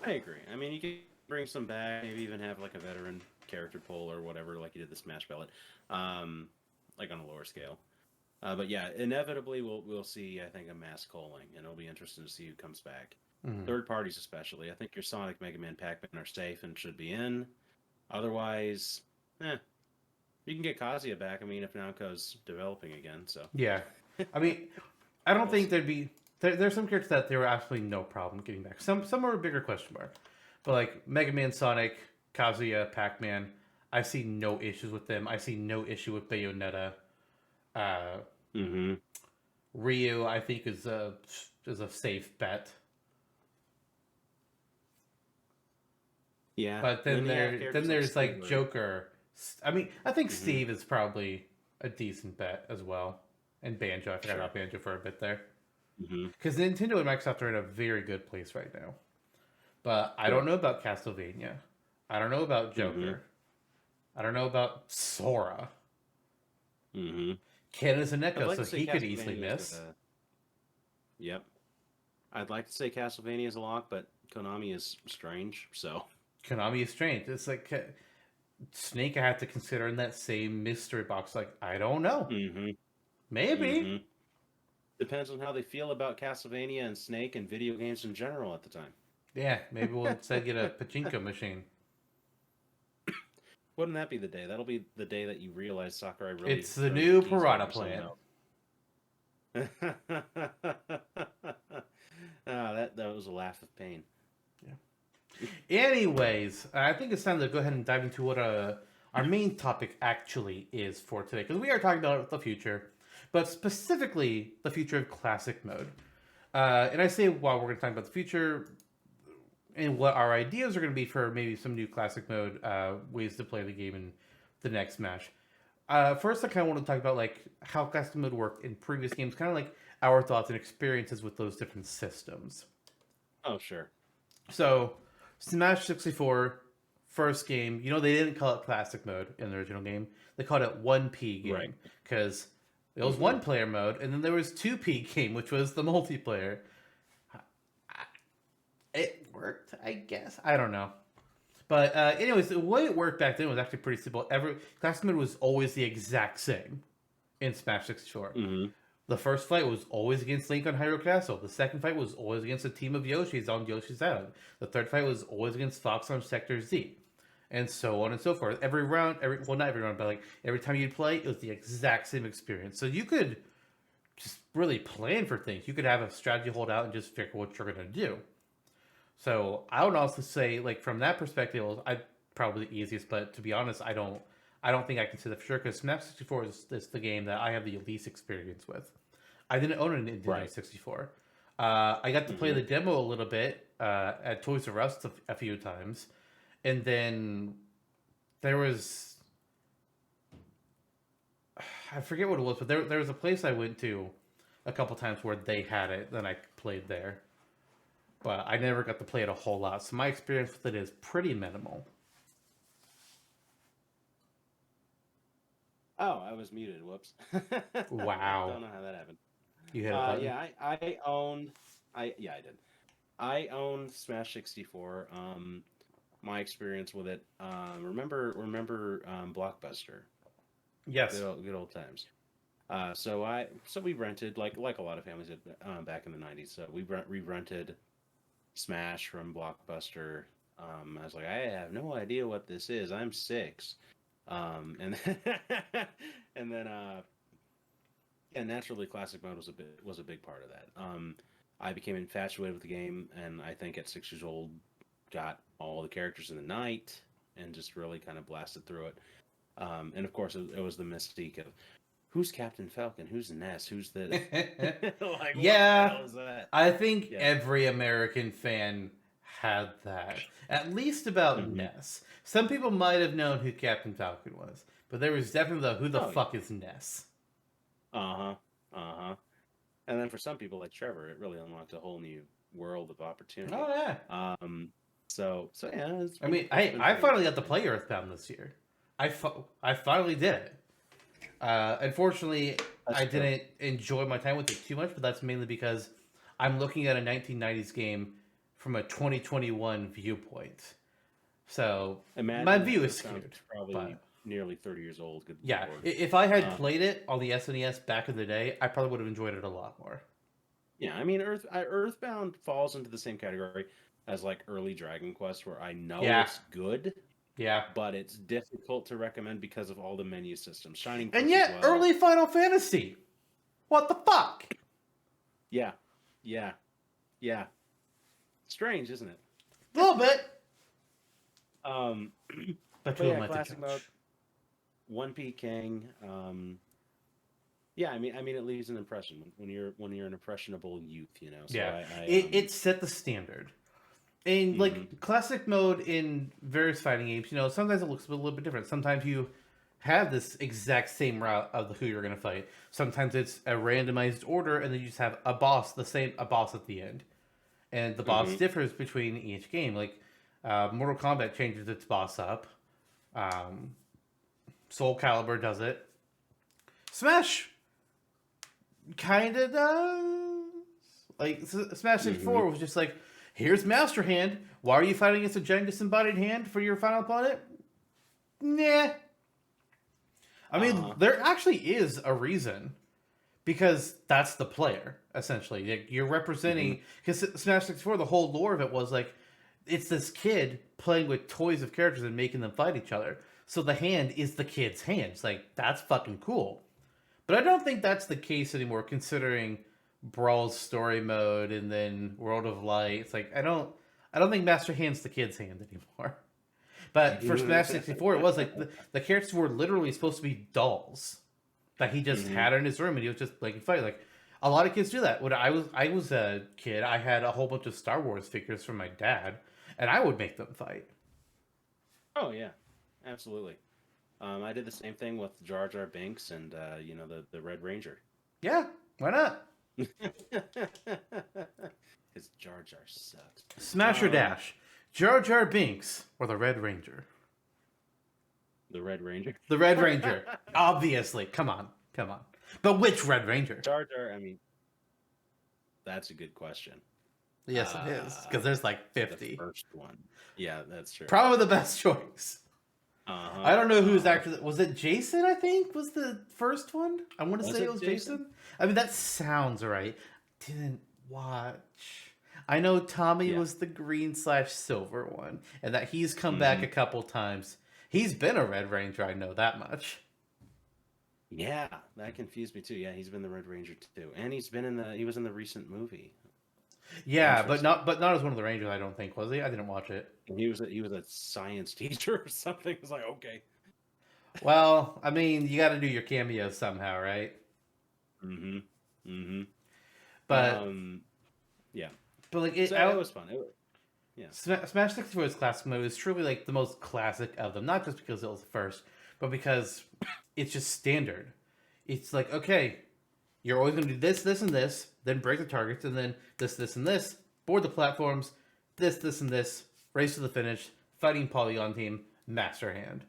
I agree. I mean, you can bring some back, maybe even have like a veteran character pool or whatever, like you did the Smash Ballot, like on a lower scale. But yeah, inevitably we'll see. I think a mass culling, and it'll be interesting to see who comes back. Mm. Third parties, especially. I think your Sonic, Mega Man, Pac-Man are safe and should be in. Otherwise, you can get Kazuya back. I mean, if Namco's developing again, so Yeah, I mean, I don't we'll think see. there'd be there's some characters that there were absolutely no problem getting back. Some are a bigger question mark, but like Mega Man, Sonic, Kazuya, Pac Man, I see no issues with them. I see no issue with Bayonetta. Uh, Mm-hmm. Ryu, I think is a safe bet. Yeah, But and then then you have characters like there's Steve. like Joker. I mean, I think Mm-hmm. Steve is probably a decent bet as well, and Banjo. I forgot Sure. about Banjo for a bit there Mm-hmm. because Nintendo and Microsoft are in a very good place right now. But I don't True. know about Castlevania. I don't know about Mm-hmm. Joker. I don't know about Sora. Mm-hmm. Ken is a I'd Neko, like so to say he could easily Castlevania is miss. a. Yep. I'd like to say Castlevania is a lock, but Konami is strange. So. Konami is strange. It's like Snake. I have to consider in that same mystery box. Like I don't know. Mm-hmm. Maybe. Mm-hmm. Depends on how they feel about Castlevania and Snake and video games in general at the time. Yeah. Maybe we'll instead get a pachinko machine. Wouldn't that be the day? That'll be the day that you realize Sakurai really It's the throws the new keys away Piranha for someone Plant. else. That was a laugh of pain. Anyways, I think it's time to go ahead and dive into what our main topic actually is for today, because we are talking about the future, but specifically the future of classic mode. And I say while we're going to talk about the future and what our ideas are going to be for maybe some new classic mode ways to play the game in the next match. First, I kind of want to talk about like how classic mode worked in previous games, kind of like our thoughts and experiences with those different systems. Oh, sure. So, Smash 64, first game, they didn't call it classic mode in the original game. They called it 1P Right. game because it was Mm-hmm. one player mode, and then there was 2P game, which was the multiplayer. It worked, I guess. I don't know. But anyways, the way it worked back then was actually pretty simple. Classic mode was always the exact same in Smash 64. Mm-hmm. The first fight was always against Link on Hyrule Castle. The second fight was always against a team of Yoshis on Yoshi's Island. The third fight was always against Fox on Sector Z. And so on and so forth. Every round, well, not every round, but like every time you'd play, it was the exact same experience. So you could just really plan for things. You could have a strategy hold out and just figure what you're going to do. So I would also say, like from that perspective, I probably the easiest. But to be honest, I don't think I can say that for sure because Snap 64 is the game that I have the least experience with. I didn't own an Nintendo Right. 64. I got to play Mm-hmm. the demo a little bit at Toys R Us a few times, and then there was I forget what it was, but there was a place I went to a couple times where they had it. Then I played there, but I never got to play it a whole lot. So my experience with it is pretty minimal. Oh, I was muted. Whoops. Wow, Don't know how that happened. you hit a button. Yeah, I owned. I did. I owned Smash 64. My experience with it. Remember Blockbuster. Yes. Good old times. So we rented like a lot of families did back in the '90s. So we rented Smash from Blockbuster. I was like, I have no idea what this is. I'm 6, and and then yeah, naturally, classic mode was a big part of that. I became infatuated with the game, and I think at 6 years old, got all the characters in the night and just really kind of blasted through it. And of course, it was the mystique of who's Captain Falcon, who's Ness, who's this, like what the Yeah, hell is that? I think Yeah. every American fan had that. At least about Mm-hmm. Ness. Some people might have known who Captain Falcon was, but there was definitely the who the Oh, fuck is Ness? uh huh, uh huh. And then for some people like Trevor, it really unlocked a whole new world of opportunity. Oh yeah. So yeah, I mean, it's been I pretty finally got to interesting. play Earthbound this year. I finally did it. Unfortunately, That's I true. didn't enjoy my time with it too much, but that's mainly because I'm looking at a 1990s game from a 2021 viewpoint. So Imagine my that view is Earthbound skewed. probably But nearly 30 years old. Good yeah, lord. if I had Um, played it on the SNES back in the day, I probably would have enjoyed it a lot more. yeah, I mean, Earthbound falls into the same category as like early Dragon Quest, where I know Yeah, it's good, yeah. but it's difficult to recommend because of all the menu systems. Shining And Force as yet, well. early Final Fantasy. What the fuck? Yeah, yeah, yeah. Strange, isn't it? A little bit. Um, But but you yeah, am at the classic mode, judge. One P King. Yeah, I mean, it leaves an impression when you're an impressionable youth, you know. So Yeah, I it set the standard. In mhm, like classic mode in various fighting games, sometimes it looks a little bit different. Sometimes you have this exact same route of who you're going to fight. Sometimes it's a randomized order, and then you just have a boss at the end, and the boss mhm. differs between each game. Like Mortal Kombat changes its boss up. Um, Soul Calibur does it. Smash kind of does. Like Smash 64 Mhm. was just like, here's Master Hand. Why are you fighting against a giant disembodied hand for your final opponent? Nah. I mean, Uh-huh. there actually is a reason because that's the player essentially. Like, you're Mhm. representing because Smash 64, the whole lore of it was like, it's this kid playing with toys of characters and making them fight each other. So the hand is the kid's hand. It's like that's fucking cool. But I don't think that's the case anymore, considering Brawl's story mode and then World of Light. It's like I don't think Master Hand's the kid's hand anymore. But for Smash 64, it was like the characters were literally supposed to be dolls that he just Mhm. had in his room, and he was just like fight. Like a lot of kids do that. When I was a kid, I had a whole bunch of Star Wars figures from my dad, and I would make them fight. Oh yeah, absolutely. I did the same thing with Jar Jar Binks and the Red Ranger. Yeah, why not? His Jar Jar sucks. Smash or Um, Dash, Jar Jar Binks or the Red Ranger. the Red Ranger. The Red Ranger, obviously. Come on, come on. But which Red Ranger? Jar Jar. I mean, that's a good question. Yes, it is because there's like The 50. first one. Yeah, that's true. Probably the best choice. Uh huh. I don't know who's Uh huh. actually. Was it Jason? I think was the first one. I want to Was say it it was Jason? Jason. I mean, that sounds right. Didn't watch. I know Tommy Yeah. was the green/silver one, and that he's come back Hmm. a couple times. He's been a Red Ranger. I know that much. Yeah, that confused me too. Yeah, he's been the Red Ranger too, and he was in the recent movie. Yeah, Interesting. but not as one of the Rangers. I don't think was he. I didn't watch it. And he was a science teacher or something. It's like okay. Well, I mean, you got to do your cameos somehow, right? Mm-hmm. Mm-hmm. But Um. Yeah. but like So it was fun. Yeah. Smash 64's classic mode is truly like the most classic of them. Not just because it was the first, but because it's just standard. It's like, okay, you're always going to do this, this, and this, then break the targets, and then this, and this, board the platforms, this, and this, race to the finish, fighting polygon team, master hand.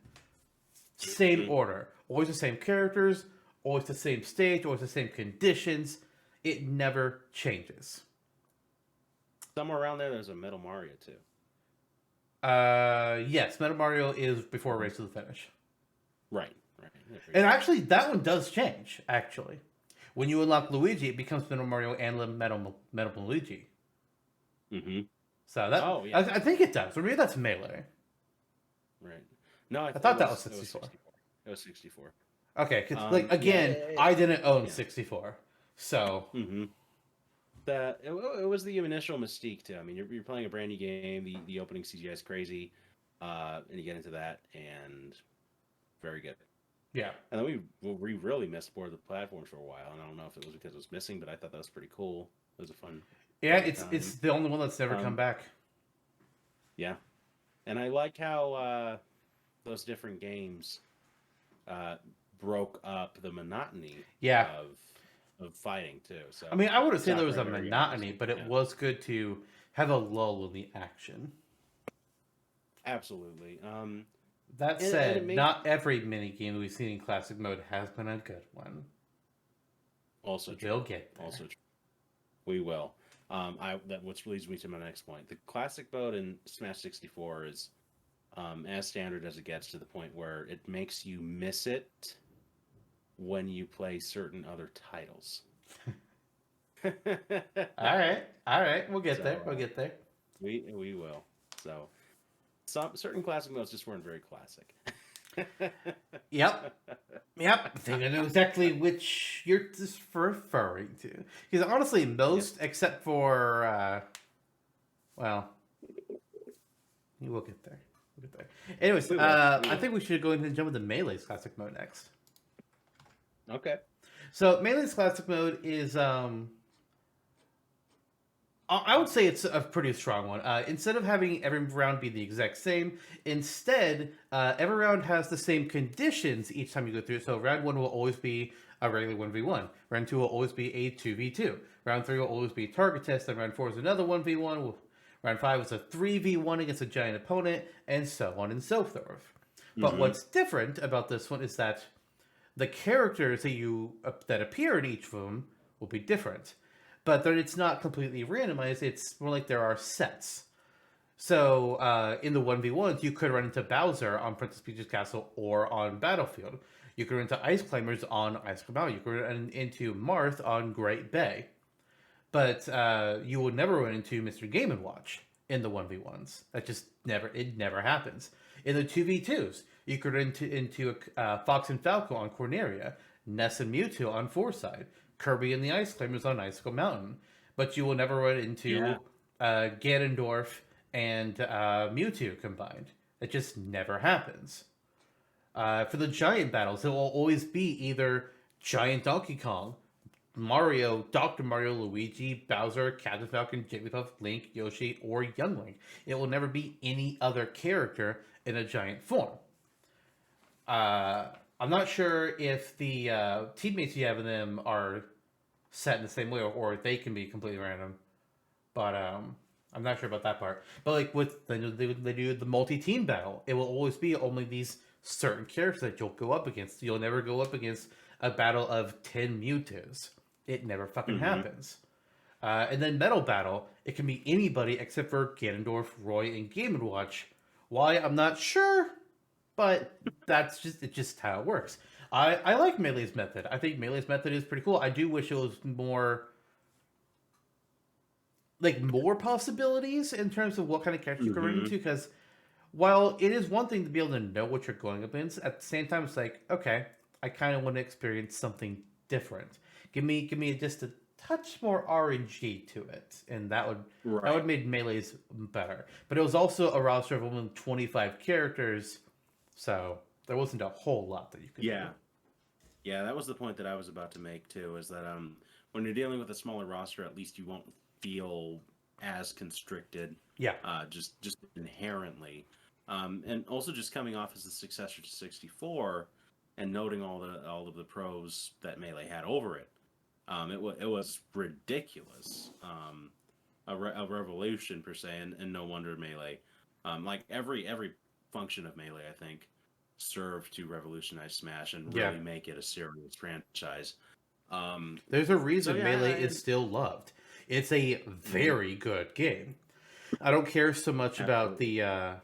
Same Mhm. order. Always the same characters, always the same stage, always the same conditions. It never changes. Somewhere around there, there's a Metal Mario too. Yes, Metal Mario is before Race to the Finish. Right. Right. And actually, that one does change, actually. When you unlock Luigi, it becomes Metal Mario and Metal Luigi. Mm-hmm. So that Oh, yeah. I think it does. Or maybe that's Melee. Right. No, I thought that was 64. It was 64. Okay, because like again, yeah. I didn't own 64, so Mm-hmm. It was the initial mystique too. I mean, you're playing a brand new game. The opening CGI is crazy, and you get into that, and very good. yeah. And then we really missed board the platforms for a while, and I don't know if it was because it was missing, but I thought that was pretty cool. It was a fun. Yeah, fun it's the only one that's never come back. Yeah, and I like how those different games broke up the monotony. Yeah. Of fighting too. So I mean, I wouldn't say there was a monotony, but it was good to have a lull in the action. Absolutely. That said, not every mini game we've seen in classic mode has been a good one. Also, they'll get there. Also, true. We will. Which leads me to my next point. The classic mode in Smash 64 is as standard as it gets, to the point where it makes you miss it when you play certain other titles. all right, we'll get there. We'll get there. We will. So, certain classic modes just weren't very classic. Yep. I think I know exactly which you're just referring to. Because honestly, most except for, well, we'll get there. Anyways, I think we should go ahead and jump into Melee's classic mode next. Okay. So Melee's classic mode is, I would say it's a pretty strong one. Instead of having every round be the exact same, instead, every round has the same conditions each time you go through it. So round 1 will always be a regular 1v1. Round 2 will always be a 2v2. Round 3 will always be a target test. And round 4 is another 1v1. Round 5 is a 3v1 against a giant opponent, and so on and so forth. But what's different about this one is that the characters that appear in each of them will be different. But it's not completely randomized. It's more like there are sets. So in the 1v1s, you could run into Bowser on Princess Peach's Castle or on Battlefield. You could run into Ice Climbers on Ice Climb Mountain. You could run into Marth on Great Bay. But you will never run into Mr. Game & Watch in the 1v1s. That just never happens. In the 2v2s, you could run into Fox and Falco on Corneria, Ness and Mewtwo on Forside, Kirby and the Ice Climbers on Icicle Mountain. But you will never run into Ganondorf and Mewtwo combined. It just never happens. For the giant battles, it will always be either Giant Donkey Kong, Mario, Dr. Mario, Luigi, Bowser, Captain Falcon, Jigglypuff, Link, Yoshi, or Young Link. It will never be any other character in a giant form. I'm not sure if the teammates you have in them are set in the same way, or they can be completely random. But I'm not sure about that part. But like with they do the multi-team battle, it will always be only these certain characters that you'll go up against. You'll never go up against a battle of 10 Mewtwo's. It never fucking happens. And then Metal Battle, it can be anybody except for Ganondorf, Roy, and Game & Watch. Why? I'm not sure, but that's just how it works. I like Melee's method. I think Melee's method is pretty cool. I do wish it was more possibilities in terms of what kind of characters you can run into, because while it is one thing to be able to know what you're going up against, at the same time it's like, okay, I kind of want to experience something different. Give me just a touch more RNG to it, and that would make Melee's better. But it was also a roster of only 25 characters, so there wasn't a whole lot that you could do. Yeah, that was the point that I was about to make too, is that when you're dealing with a smaller roster, at least you won't feel as constricted. Yeah. Just inherently. And also just coming off as the successor to 64 and noting all of the pros that Melee had over it. It was ridiculous. A revolution per se, and no wonder Melee. Like every function of Melee, I think, served to revolutionize Smash and really make it a serious franchise. There's a reason Melee is still loved. It's a very good game. I don't care so much about the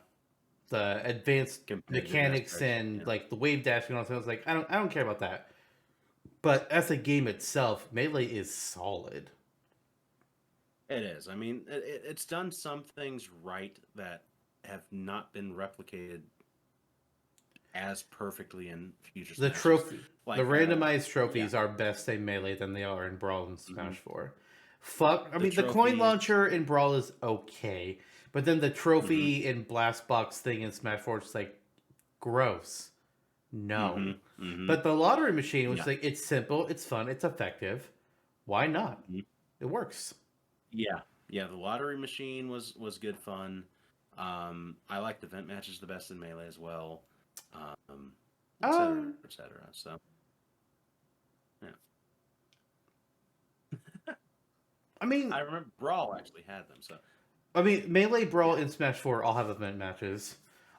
the advanced Competitive mechanics aspects, and yeah. like the wave dash and all that. I was like, I don't care about that. But as a game itself, Melee is solid. It is. I mean, it's done some things right that have not been replicated as perfectly in future The Smashes. trophy, the Like, randomized yeah, trophies are best in Melee than they are in Brawl and mhm. Smash 4. Fuck, I The mean, the coin trophies. launcher in Brawl is okay, but then the Hmm. trophy and blast box thing in Smash 4 is just like gross. Hmm. No. Hmm. But the lottery machine was Yeah. like, it's simple, it's fun, it's effective. Why not? Mhm. It works. Yeah. Yeah. The lottery machine was good fun. I liked event matches the best in Melee as well, um, et cetera, Um, et cetera. So, yeah. I mean, I remember Brawl actually had them. So, Melee, yeah. Brawl, and Smash 4 all have event matches.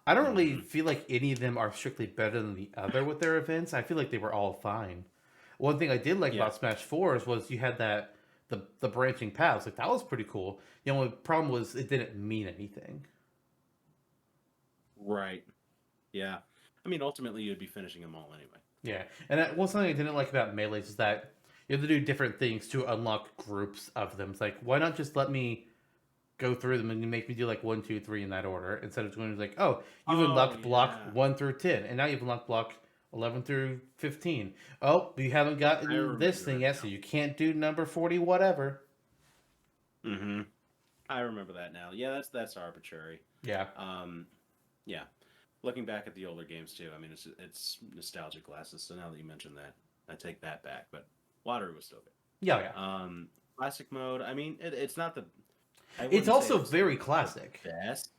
I don't really Hmm. feel like any of them are strictly better than the other with their events. I feel like they were all fine. One thing I did like Yeah. about Smash 4 was you had that the branching paths. Like that was pretty cool. The only problem was it didn't mean anything. Right. Yeah. I mean, ultimately, you'd be finishing them all anyway. Yeah, and one thing I didn't like about Melees is that you have to do different things to unlock groups of them. It's like, why not just let me go through them and make me do like 1, 2, 3 in that order instead of going like, oh, you've Oh unlocked block yeah, 1 through 10, and now you've unlocked block 11 through 15. Oh, you haven't I gotten this remember thing that yet, so now. you can't do number 40, whatever. Hmm. I remember that now. Yeah, that's arbitrary. Yeah, Um, yeah. Looking back at the older games too, I mean, it's nostalgic glasses. So now that you mentioned that, I take that back. But lottery was still good. yeah, yeah. Classic mode. I mean, it's not the. I It's wouldn't say also it's very the classic. best.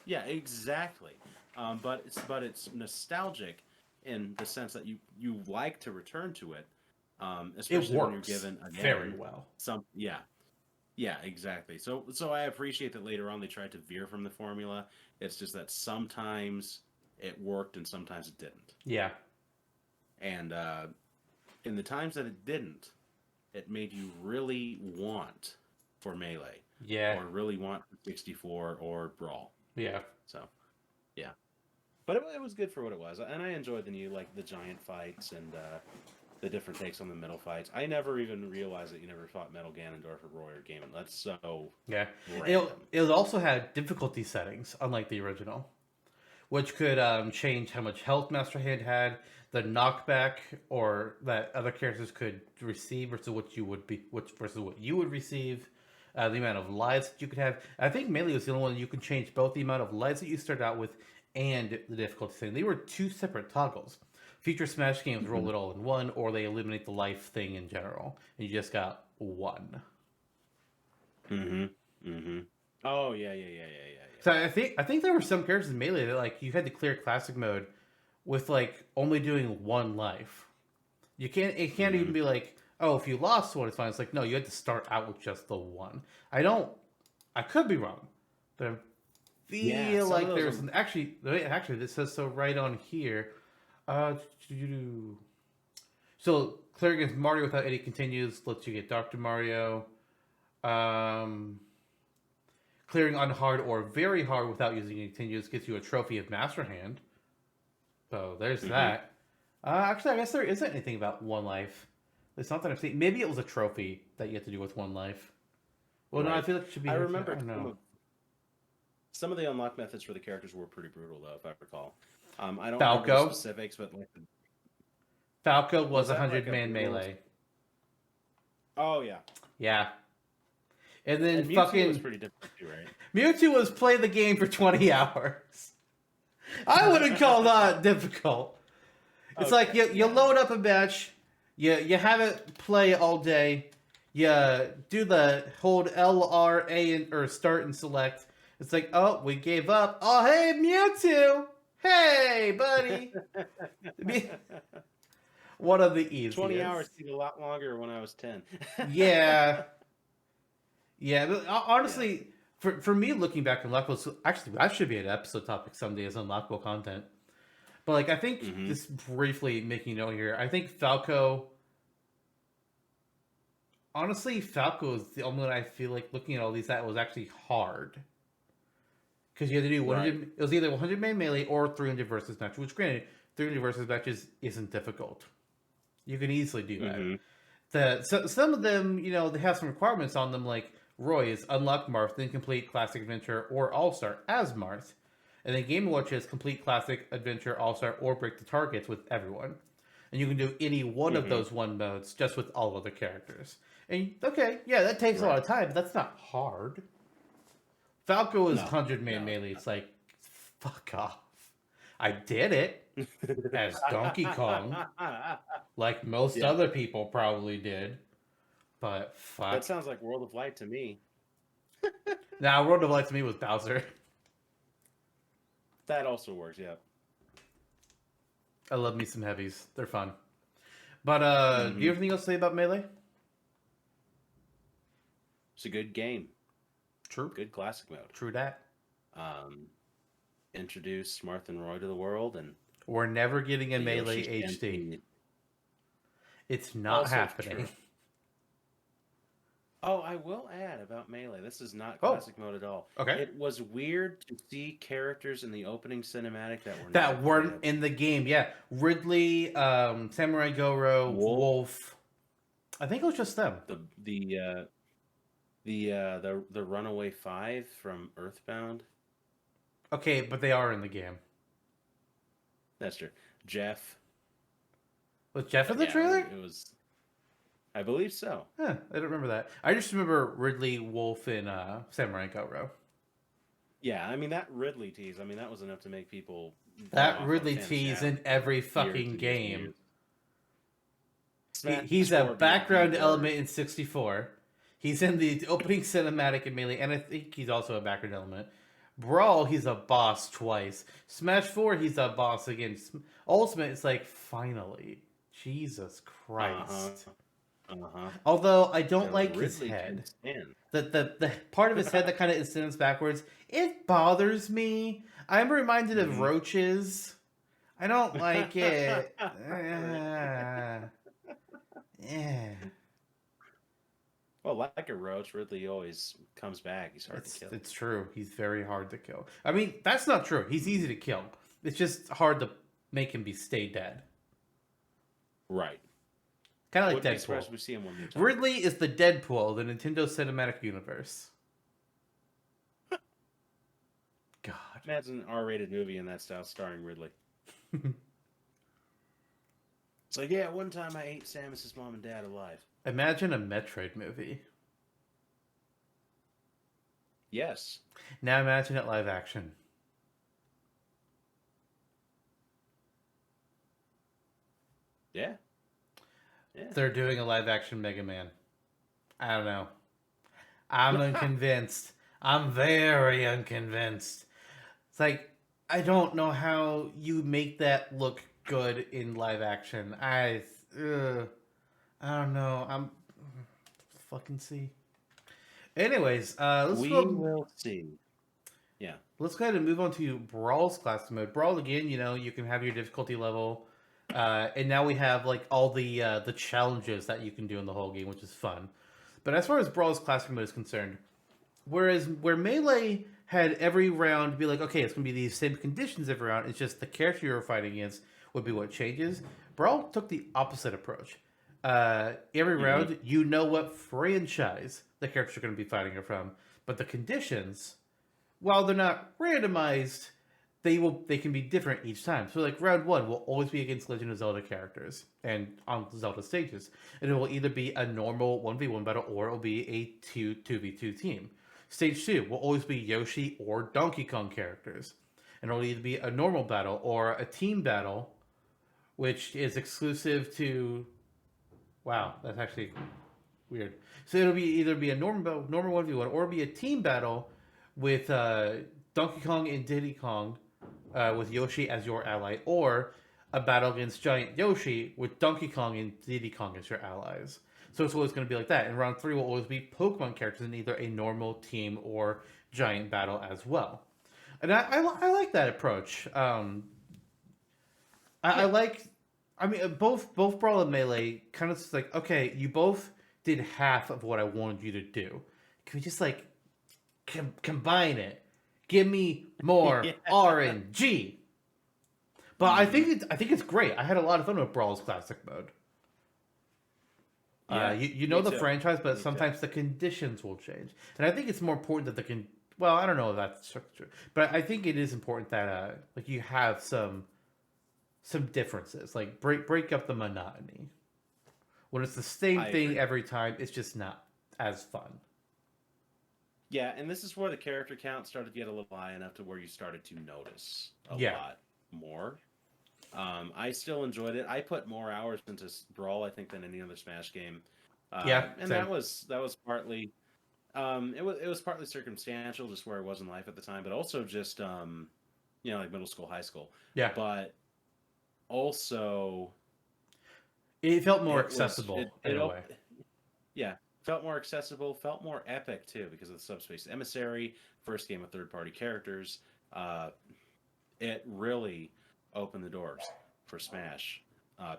Yeah, exactly. But it's nostalgic in the sense that you like to return to it, It especially when you're works given very again well. some. Yeah, yeah, exactly. So I appreciate that later on they tried to veer from the formula. It's just that sometimes it worked and sometimes it didn't. Yeah, And in the times that it didn't, it made you really want for Melee yeah, or really want for 64 or Brawl. yeah. So, yeah. But it was good for what it was. And I enjoyed the new, like, the giant fights and the different takes on the metal fights. I never even realized that you never fought Metal Ganondorf or Roy or Ganon. That's so Yeah, random. it also had difficulty settings, unlike the original, which could change how much health Master Hand had, the knockback or that other characters could receive versus what you would be, which versus what you would receive, the amount of lives that you could have. I think Melee was the only one you can change both the amount of lives that you start out with and the difficulty setting. They were two separate toggles. Future Smash games Hmm. roll it all in one, or they eliminate the life thing in general, and you just got one. Hmm. Hmm. Oh, yeah, yeah, yeah, yeah, yeah, So yeah. I think there were some characters in Melee that like you had to clear classic mode with like only doing one life. It can't Hmm. even be like, oh, if you lost one, it's fine. It's like no, you had to start out with just the one. I don't. I could be wrong, but I Yeah, feel some of like those there's an actually this says so right on here. Uh, so clearing against Mario without any continues lets you get Doctor Mario. Um, Clearing on hard or very hard without using any continues gets you a trophy of Master Hand. So there's hmm that. Actually, I guess there isn't anything about one life. It's not that I've seen. Maybe it was a trophy that you have to do with one life. Well, no, I Right. feel like it should be I here too. I remember don't know. some of the unlock methods for the characters were pretty brutal, though, if I recall. I don't remember the Falco. specifics, but like, Falco was was a that like hundred a man brutal? melee. Oh yeah, Yeah, and then and Mewtwo was fucking pretty difficult too, Mewtwo was play the game for 20 hours. I wouldn't call right? that difficult. It's like Okay, you yeah, load up a match, you have it play all day, you do the hold L R A and or start and select. It's like, oh, we gave up. Oh, hey Mewtwo, hey buddy. One of the 20 hours easiest. seemed a lot longer when I was 10. Yeah, yeah. But Yeah. honestly, for me, looking back on Unlockable, actually, that should be an episode topic someday as unlockable content. But like, I think Hmm. just briefly making note here, I think Falco. Honestly, Falco is the only one I feel like looking at all these that was actually hard because you had to do 100. Right. It was either 100 man melee or 300 versus match. Which, granted, 300 versus matches isn't difficult. You can easily do that. Mm-hmm. Some of them, they have some requirements on them, like Roy is unlock Marth, then complete Classic Adventure or All Star as Marth, and then Game & Watch is complete Classic Adventure, All Star, or break the targets with everyone. And you can do any one of those one modes just with all other characters. And okay, yeah, that takes a lot of time, but that's not hard. Falco is 100 man melee. It's like, fuck off. I did it as Donkey Kong, like most other people probably did. But fuck. That sounds like World of Light to me. Now, World of Light to me was Bowser. That also works, yeah. I love me some heavies. They're fun. But do you have anything else to say about Melee? It's a good game. True. Good classic mode. True that. Introduce Marth and Roy to the world, and we're never getting a Melee HD. It's not also happening. True. Oh, I will add about Melee. This is not classic mode at all. Okay. It was weird to see characters in the opening cinematic that weren't in the game. Yeah, Ridley, Samurai Goro, Wolf. I think it was just them. The Runaway Five from Earthbound. Okay, but they are in the game. That's true. Jeff. Was Jeff in the trailer? It was. I believe so. Huh, I don't remember that. I just remember Ridley, Wolf, and Samurai Goro. Yeah, I mean, that Ridley tease, that was enough to make people... That Ridley tease in every fucking game. He's a background element in 64. He's in the opening cinematic in Melee, and I think he's also a background element. Brawl, he's a boss twice. Smash 4, he's a boss again. Ultimate, it's like, finally. Jesus Christ. Although I don't like his head. The part of his head that kind of extends backwards, it bothers me. I'm reminded of roaches. I don't like it. Yeah. Well, like a roach, Ridley always comes back. He's hard to kill. It's true. He's very hard to kill. I mean, that's not true. He's easy to kill. It's just hard to make him stay dead. Right. Kind of like Deadpool. We see him one more time. Ridley is the Deadpool of the Nintendo Cinematic Universe. God. Imagine an R-rated movie in that style starring Ridley. It's like, yeah, one time I ate Samus's mom and dad alive. Imagine a Metroid movie. Yes. Now imagine it live action. Yeah. They're doing a live action Mega Man. I don't know. I'm unconvinced. I'm very unconvinced. It's like, I don't know how you make that look good in live action. I don't know. I'm fucking see. Anyways, we will see. Yeah. Let's go ahead and move on to Brawl's classic mode. Brawl, again, you can have your difficulty level. And now we have like all the challenges that you can do in the whole game, which is fun. But as far as Brawl's classic mode is concerned, where Melee had every round be like, okay, it's gonna be these same conditions every round. It's just the character you're fighting against would be what changes. Brawl took the opposite approach. Every round, you know what franchise the characters are going to be fighting are from, but the conditions, while they're not randomized, they can be different each time. So like round 1 will always be against Legend of Zelda characters and on Zelda stages. And it will either be a normal 1v1 battle or it will be a 2v2 team. Stage 2 will always be Yoshi or Donkey Kong characters. And it'll either be a normal battle or a team battle, which is exclusive to... Wow, that's actually weird. So it'll either be a normal 1v1 or it'll be a team battle with Donkey Kong and Diddy Kong with Yoshi as your ally, or a battle against Giant Yoshi with Donkey Kong and Diddy Kong as your allies. So it's always going to be like that. And round 3 will always be Pokemon characters in either a normal team or giant battle as well. And I like that approach. I like... I mean, both Brawl and Melee kind of like, okay, you both did half of what I wanted you to do. Can we just, like, combine it? Give me more Yeah. RNG. But I think it's great. I had a lot of fun with Brawl's classic mode. Yeah, You know me the too. franchise, but Me too. sometimes the conditions will change, and I think it's more important that Well, I don't know if that's true, but I think it is important that like you have some differences, like break up the monotony. When it's the same I thing agree. every time, it's just not as fun. Yeah, and this is where the character count started to get a little high enough to where you started to notice a Yeah, lot more. I still enjoyed it. I put more hours into Brawl, I think, than any other Smash game, yeah, and same. that was partly it was partly circumstantial, just where I was in life at the time, but also just you know, like middle school, high school, Yeah, but also it felt more it was accessible in a way. yeah, felt more accessible, felt more epic too because of the subspace emissary, first game of third party characters. Uh, it really opened the doors for Smash.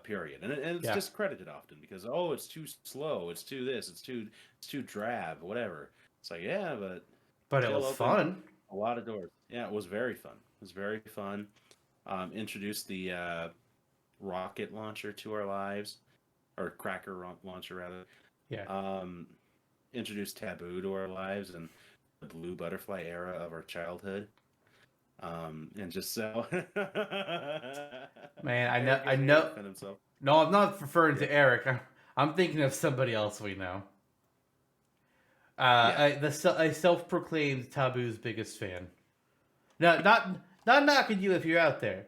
Period, and it's Yeah, discredited often because oh, it's too slow, it's too this, it's too drab, whatever. It's like yeah, but but it still was opened fun. a lot of doors. Yeah, it was very fun. It was very fun. Introduced the rocket launcher to our lives, or cracker launcher rather. Yeah. Um, introduced taboo to our lives and the blue butterfly era of our childhood. And just so Man, Eric I is here to know. defend himself. No, I'm not referring Yeah, to Eric. I'm thinking of somebody else we know. yeah. A self-proclaimed Taboo's biggest fan. No, not knocking you if you're out there,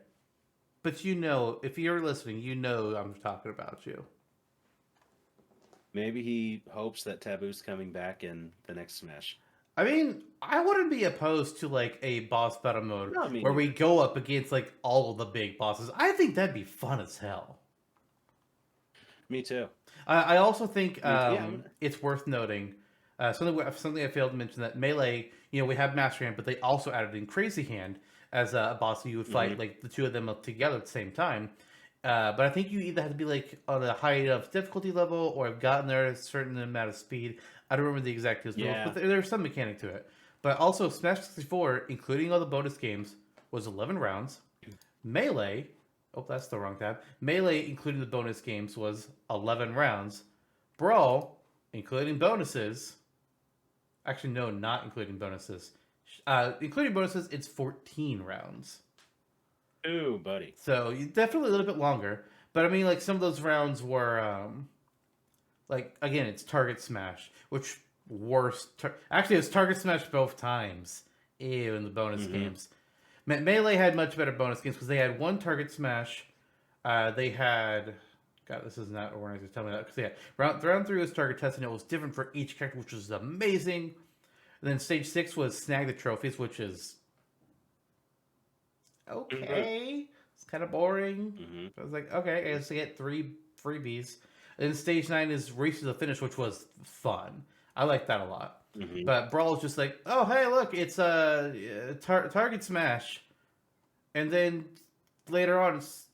but you know, if you're listening, you know I'm talking about you. Maybe he hopes that Taboo's coming back in the next Smash. I mean, I wouldn't be opposed to like a boss battle mode No, me where we neither. go up against like all of the big bosses. I think that'd be fun as hell. Me too. I also think Me too. Yeah. it's worth noting something I failed to mention that Melee, you know, we have Master Hand, but they also added in Crazy Hand as a boss you would fight Mm-hmm. like the two of them together at the same time. But I think you either have to be like on a high enough difficulty level or have gotten there at a certain amount of speed. I don't remember the exact rules, Yeah. but there's some mechanic to it. But also, Smash 64, including all the bonus games, was 11 rounds. Melee, oh, that's the wrong tab. Melee, including the bonus games, was 11 rounds. Brawl, including bonuses, actually, no, not including bonuses. Including bonuses, it's 14 rounds. Ooh, buddy. So definitely a little bit longer. But I mean, like some of those rounds were, like again, it's target smash, which actually it's target smash both times. Ew, in the bonus Mm-hmm. games. Melee had much better bonus games because they had one target smash. They had, God, this is not organized to tell me that because yeah, round three was target test and it was different for each character, which was amazing. And then stage 6 was snag the trophies, which is okay. It's kind of boring. Mm-hmm. I was like, okay, I guess I get 3 freebies. And then stage 9 is race to the finish, which was fun. I like that a lot. Mm-hmm. But Brawl is just like, oh hey, look, it's a target smash, and then later on, it's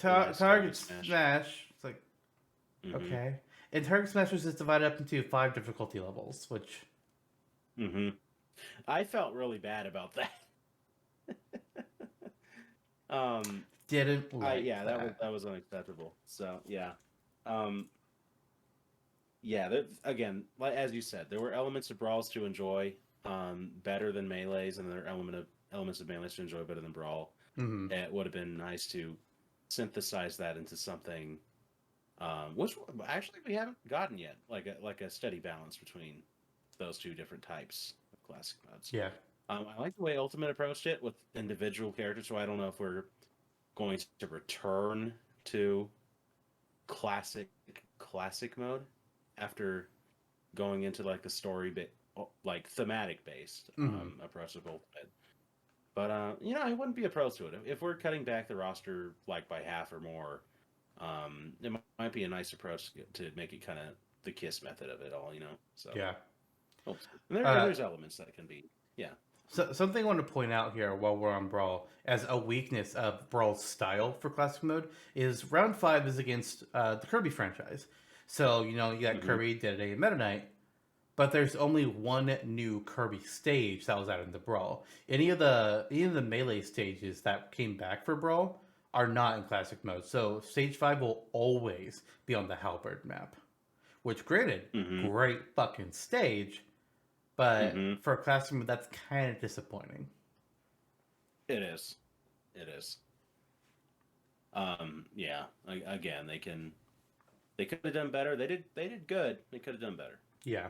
target smash. It's like, Mm-hmm. okay, and target smash was just divided up into 5 difficulty levels, which Mm-hmm. I felt really bad about that. didn't like Yeah, that. that was unacceptable. So yeah, um, yeah. Again, like as you said, there were elements of brawls to enjoy better than melees, and there are elements of melees to enjoy better than brawl. Mm-hmm. It would have been nice to synthesize that into something, which actually we haven't gotten yet, like a steady balance between those two different types of classic modes. Yeah, I like the way Ultimate approached it with individual characters, so I don't know if we're going to return to classic mode after going into like the story bit, like thematic based mm-hmm. approach of Ultimate. But you know, I wouldn't be opposed to it if we're cutting back the roster like by half or more. It might be a nice approach to make it kind of the kiss method of it all, you know. So Yeah. there's elements that can be, yeah. So something I want to point out here while we're on Brawl as a weakness of Brawl's style for classic mode is round 5 is against the Kirby franchise. So you know you got Mm-hmm. Kirby Day to Day and Meta Knight, but there's only one new Kirby stage that was added in the Brawl. Any of the melee stages that came back for Brawl are not in classic mode. So stage 5 will always be on the Halberd map. Which, granted, Mm-hmm. great fucking stage, but Mm-hmm. for classic mode, that's kind of disappointing. It is. It is. Yeah. Again, they could have done better. They did good. They could have done better. Yeah.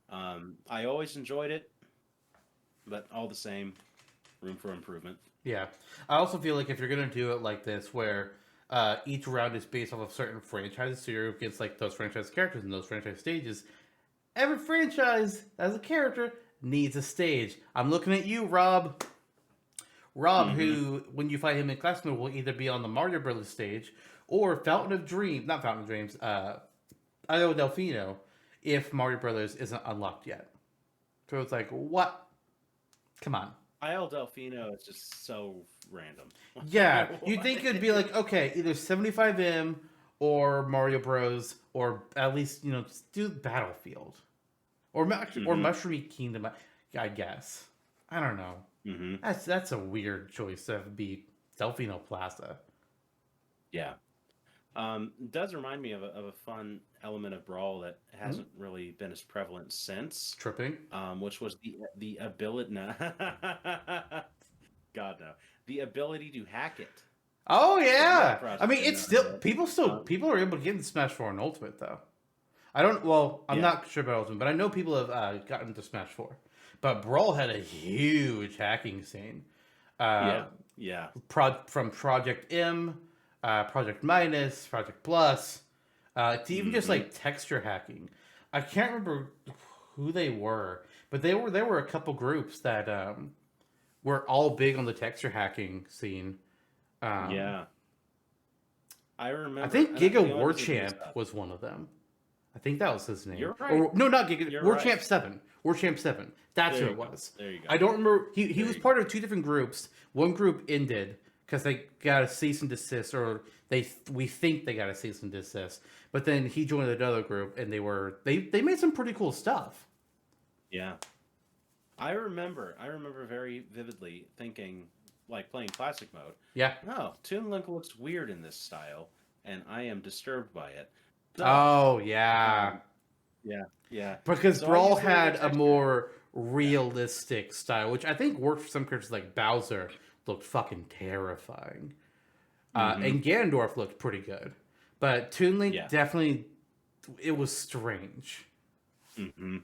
I always enjoyed it, but all the same, room for improvement. Yeah. I also feel like if you're going to do it like this, where each round is based off of certain franchises, so you're against like those franchise characters and those franchise stages, every franchise as a character needs a stage. I'm looking at you, Rob. Rob, who, when you fight him in class mode, will either be on the Mario Brothers stage or Fountain of Dreams, not Fountain of Dreams, Io Delfino, if Mario Brothers isn't unlocked yet. So it's like, what? Come on. Isle Delfino is just so random. Yeah, you'd think it'd be like, okay, either 75M or Mario Bros, or at least, just do Battlefield. Or Mushroomy Kingdom, I guess. I don't know. Mm-hmm. That's a weird choice to be Delfino Plaza. Yeah. It does remind me of a fun element of Brawl that hasn't really been as prevalent since. Tripping. Which was the ability. God no, the ability to hack it. Oh yeah. I mean, Project it's still Bayonetta. people are able to get into Smash 4 and Ultimate though. I don't. Well, I'm Yeah. not sure about Ultimate, but I know people have gotten to Smash 4. But Brawl had a huge hacking scene. Yeah. From Project M, Project Minus, Project Plus, to even just like texture hacking. I can't remember who they were, but there were a couple groups that were all big on the texture hacking scene. Yeah. I remember. I think and Giga the only War reason Champ was one of them. I think that was his name. You're right. Or, no, not Giga. You're War right. Champ 7. War Champ 7. That's There who you it go. was. There you go. I don't remember. He There was you part of two different groups. One group ended because they got a cease and desist, or we think they got a cease and desist. But then he joined another group, and they made some pretty cool stuff. Yeah. I remember very vividly thinking, like playing classic mode. Yeah. Oh, Toon Link looks weird in this style, and I am disturbed by it. So, Oh yeah. yeah. Because So I Brawl used to had get a texture. more realistic style, which I think worked for some characters like Bowser. Looked fucking terrifying. And Ganondorf looked pretty good. But Toon Link Yeah. definitely, it was strange. Mm-hmm.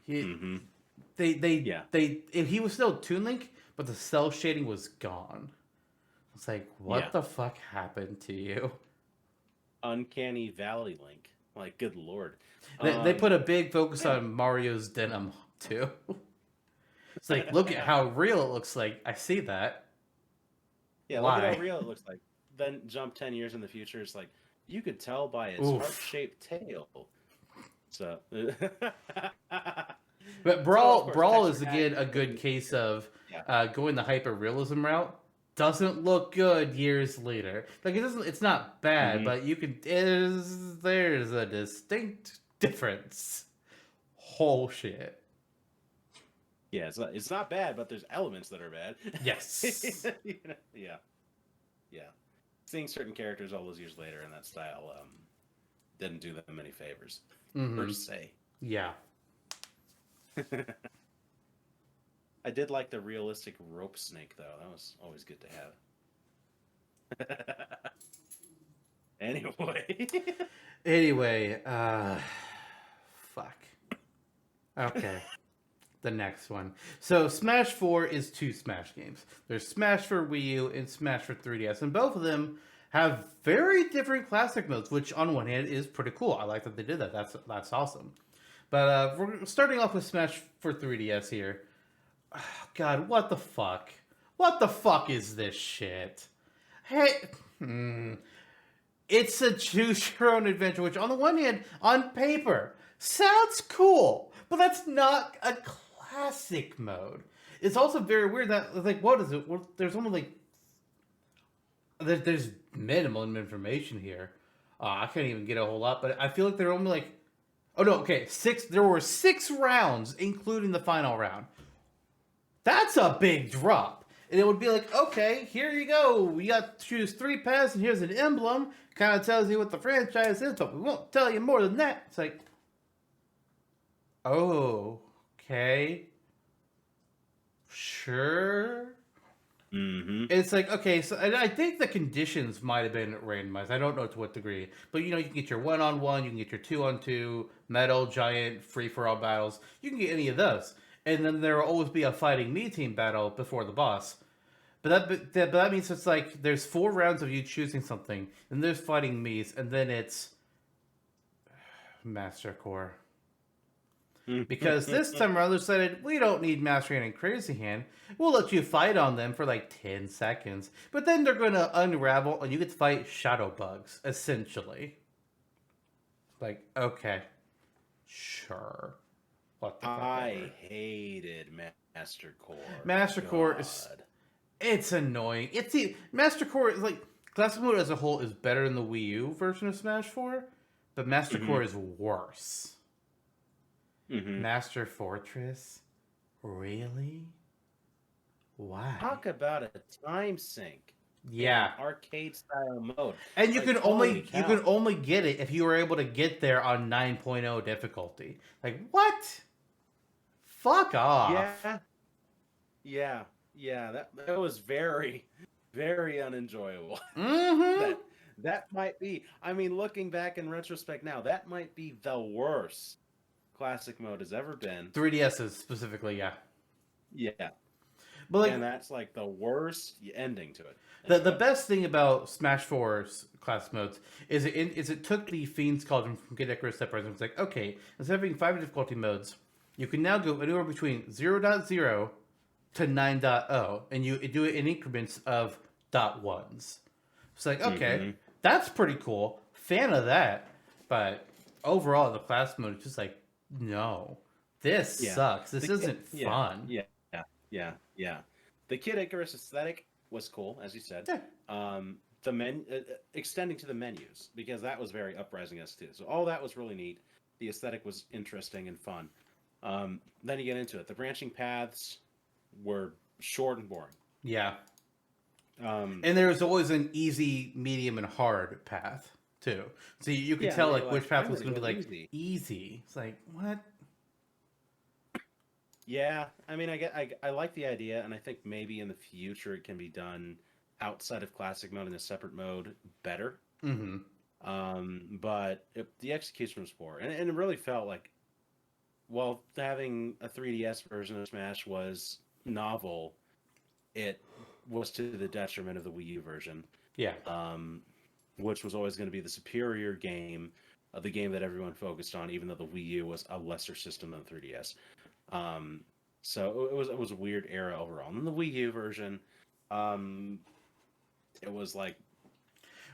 He was still Toon Link, but the cell shading was gone. It's like, what Yeah. the fuck happened to you? Uncanny Valley Link. Like, good lord. They put a big focus on Mario's denim too. It's like, look at how real it looks like. I see that. Yeah, Why? look at how real it looks like. Then jump 10 years in the future, it's like, you could tell by its Oof. heart-shaped tail. So... But So, Brawl of course, Brawl is texture again a hacking good is- case of Yeah. going the hyper realism route. Doesn't look good years later. Like it doesn't. It's not bad, Mhm. but you can. There's a distinct difference. Whole shit. Yeah, it's not bad, but there's elements that are bad. Yes. Yeah. Seeing certain characters all those years later in that style didn't do them any favors, per Mhm. se. Yeah. I did like the realistic rope snake, though. That was always good to have. Anyway. Anyway, fuck. Okay. The next one. So Smash 4 is two Smash games. There's Smash for Wii U and Smash for 3DS, and both of them have very different classic modes, which on one hand is pretty cool. I like that they did that. That's awesome. But we're starting off with Smash for 3DS here. God, what the fuck? What the fuck is this shit? Hey, it's a choose your own adventure, which on the one hand, on paper, sounds cool, but that's not a classic mode. It's also very weird that, like, what is it? Well, there's only like, there's minimal information here. I can't even get a whole lot, but I feel like there are only like Oh no, okay, 6. There were 6 rounds, including the final round. That's a big drop. And it would be like, okay, here you go. You got to choose 3 paths, and here's an emblem. Kind of tells you what the franchise is, but we won't tell you more than that. It's like, oh, okay, sure. Mm-hmm. It's like, okay, so and I think the conditions might have been randomized. I don't know to what degree, but you can get your 1-on-1, you can get your 2-on-2, metal, giant, free for all battles. You can get any of those, and then there will always be a fighting me team battle before the boss. But that means it's like there's 4 rounds of you choosing something, and there's fighting me's, and then it's Master Core. Because this time around, they decided, we don't need Master Hand and Crazy Hand. We'll let you fight on them for like 10 seconds. But then they're going to unravel, and you get to fight Shadow Bugs, essentially. Like, okay. Sure. What the fuck I hated Master Core. Master Core is... It's annoying. Master Core is like... Classic mode as a whole is better than the Wii U version of Smash 4. But Master Core is worse. Master Fortress? Really? Why? Talk about a time sink. Yeah. Arcade style mode. And you Like, can only get it if you were able to get there on 9.0 difficulty. Like, what? Fuck off. Yeah. That was very, very unenjoyable. Mm-hmm. That might be. I mean, looking back in retrospect now, that might be the worst classic mode has ever been. 3DS's specifically, yeah. Yeah. But like, and that's like the worst ending to it. The best thing about Smash 4's classic modes is it took the Fiend's Cauldron from Kid Icarus Step Rising. It's like, okay, instead of having 5 difficulty modes, you can now go anywhere between 0.0 to 9.0, and you do it in increments of .1s. It's like, okay, that's pretty cool. Fan of that. But overall, the classic mode is just like, no, this sucks. This isn't fun. Yeah. The Kid Icarus aesthetic was cool, as you said. Yeah. Extending to the menus, because that was very Uprising-esque too. So all that was really neat. The aesthetic was interesting and fun. Then you get into it. The branching paths were short and boring. Yeah. And there's always an easy, medium, and hard path too. So you can tell like which path was going to be like easy. It's like, what? Yeah, I mean, I like the idea, and I think maybe in the future it can be done outside of classic mode in a separate mode better. But the execution was poor, and it really felt like, while having a 3DS version of Smash was novel, it was to the detriment of the Wii U version. Yeah. Which was always going to be the superior game, the game that everyone focused on, even though the Wii U was a lesser system than 3DS. So it was a weird era overall. And then the Wii U version, it was like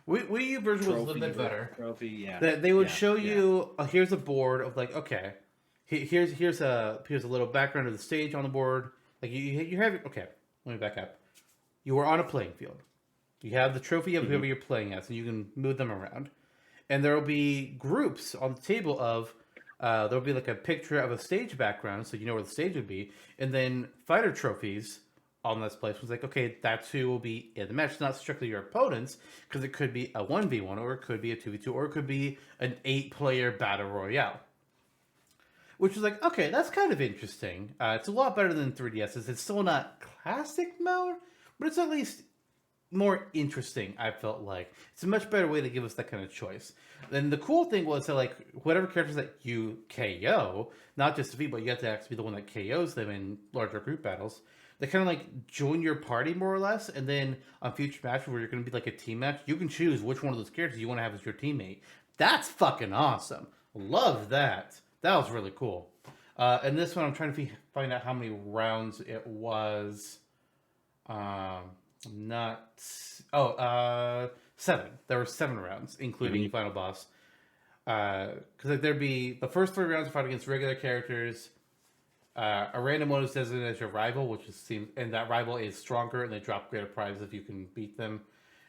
Wii U version was a little bit better. Trophy, yeah. They would show you here's a board of like, okay, here's a little background of the stage on the board. Like you have okay. Let me back up. You were on a playing field. You have the trophy of whoever you're playing as, and you can move them around. And there will be groups on the table of. There'll be like a picture of a stage background, so you know where the stage would be, and then fighter trophies on this place was like, okay, that's who will be in the match. It's not strictly your opponents, because it could be a 1v1, or it could be a 2v2, or it could be an 8-player battle royale. Which was like, okay, that's kind of interesting. It's a lot better than 3DS's. It's still not classic mode, but it's at least more interesting, I felt like. It's a much better way to give us that kind of choice. Then the cool thing was that, like, whatever characters that you KO, not just defeat, but you have to actually be the one that KOs them in larger group battles, they kind of, like, join your party, more or less, and then on future matches where you're going to be, like, a team match, you can choose which one of those characters you want to have as your teammate. That's fucking awesome. Love that. That was really cool. And this one, I'm trying to find out how many rounds it was. 7. There were 7 rounds, including final boss. Because like, there'd be the first 3 rounds fight against regular characters. A random one is designated as your rival, and that rival is stronger, and they drop greater prizes if you can beat them.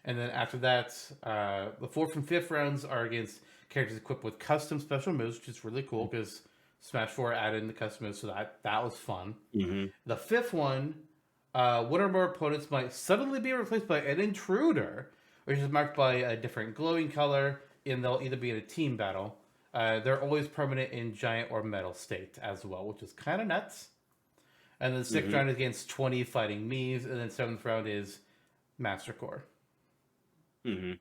And then after that, the 4th and 5th rounds are against characters equipped with custom special moves, which is really cool because Smash 4 added in the custom moves, so that was fun. Mm-hmm. The fifth one, one or more opponents might suddenly be replaced by an intruder, which is marked by a different glowing color, and they'll either be in a team battle. They're always permanent in giant or metal state as well, which is kind of nuts. And then the sixth round is against 20 fighting Mii's, and then seventh round is Master Core. Mm-hmm.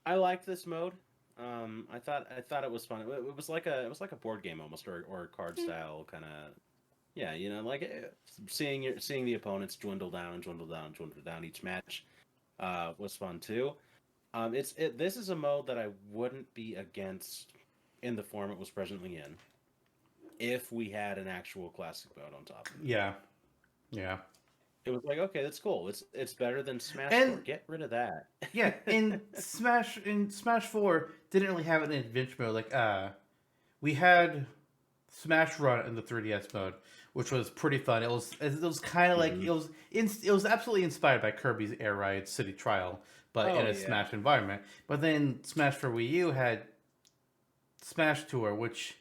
I liked this mode. I thought it was fun. It was like a board game almost, or a card style kind of. Yeah, like seeing the opponents dwindle down each match was fun too. This is a mode that I wouldn't be against in the form it was presently in, if we had an actual classic mode on top. Yeah. It was like, okay, that's cool. It's better than Smash 4. Get rid of that. Yeah, in Smash 4 didn't really have an adventure mode. Like we had Smash Run in the 3DS mode, which was pretty fun. It was kind of like it was absolutely inspired by Kirby's Air Ride City Trial, but in a Smash environment. But then Smash for Wii U had Smash Tour, which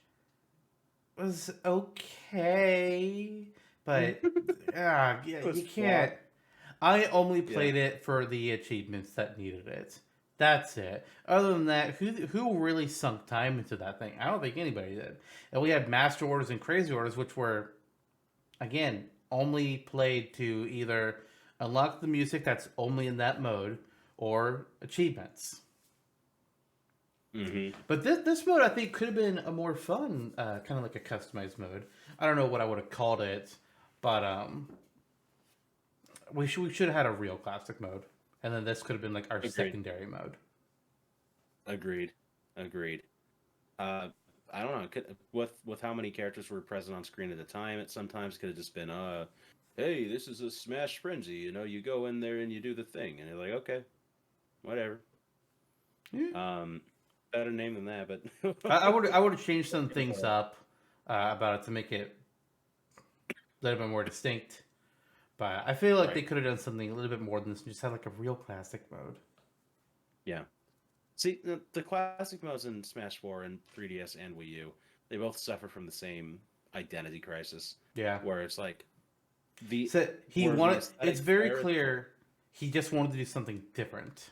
was okay, but you can't. I only played it for the achievements that needed it. That's it. Other than that, who really sunk time into that thing? I don't think anybody did. And we had Master Orders and Crazy Orders, which were, again, only played to either unlock the music that's only in that mode or achievements. Mm-hmm. But this mode, I think, could have been a more fun, kind of like a customized mode. I don't know what I would have called it, but we should have had a real classic mode, and then this could have been like our secondary mode. Agreed. I don't know. With how many characters were present on screen at the time, it sometimes could have just been, hey, this is a Smash Frenzy. You go in there and you do the thing, and you're like, okay, whatever. Yeah. Better name than that, but I would have changed some things up about it to make it a little bit more distinct. But I feel like they could have done something a little bit more than this and just had like a real classic mode. Yeah. See, the classic modes in Smash 4 and 3DS and Wii U, they both suffer from the same identity crisis. Yeah. Where it's like it's very clear he just wanted to do something different.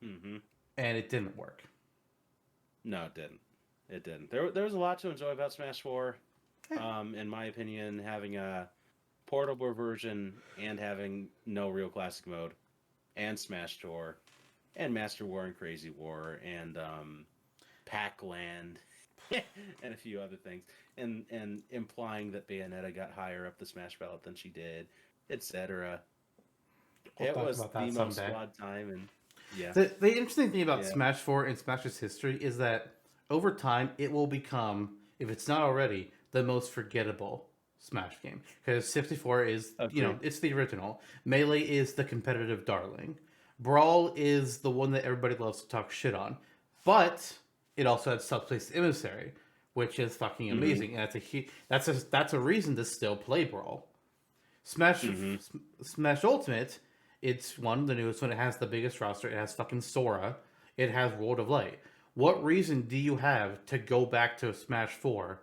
Mm-hmm. And it didn't work. No, it didn't. There was a lot to enjoy about Smash 4. In my opinion, having a portable version and having no real classic mode, and Smash Tour, and Master War and Crazy War, and Pac-Land, and a few other things, and implying that Bayonetta got higher up the Smash ballot than she did, etc. It was the most flawed time, and yeah. The interesting thing about Smash 4 and Smash's history is that over time it will become, if it's not already, the most forgettable Smash game. Because 64 is, it's the original. Melee is the competitive darling. Brawl is the one that everybody loves to talk shit on. But it also had Subspace Emissary, which is fucking amazing. And that's a reason to still play Brawl. Smash Ultimate, it's the newest one. It has the biggest roster. It has fucking Sora. It has World of Light. What reason do you have to go back to Smash 4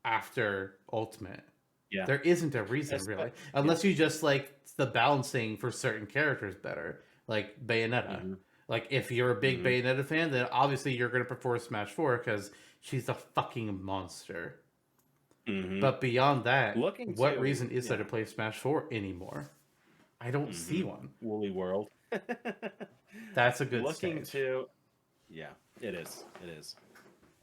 after Ultimate? Yeah. There isn't a reason, really. Unless you just like the balancing for certain characters better. Like Bayonetta. Like, if you're a big Bayonetta fan, then obviously you're going to prefer Smash 4 because she's a fucking monster. But beyond that, what reason is there to play Smash 4 anymore? I don't see one. Woolly World. That's a good stage. Yeah, it is.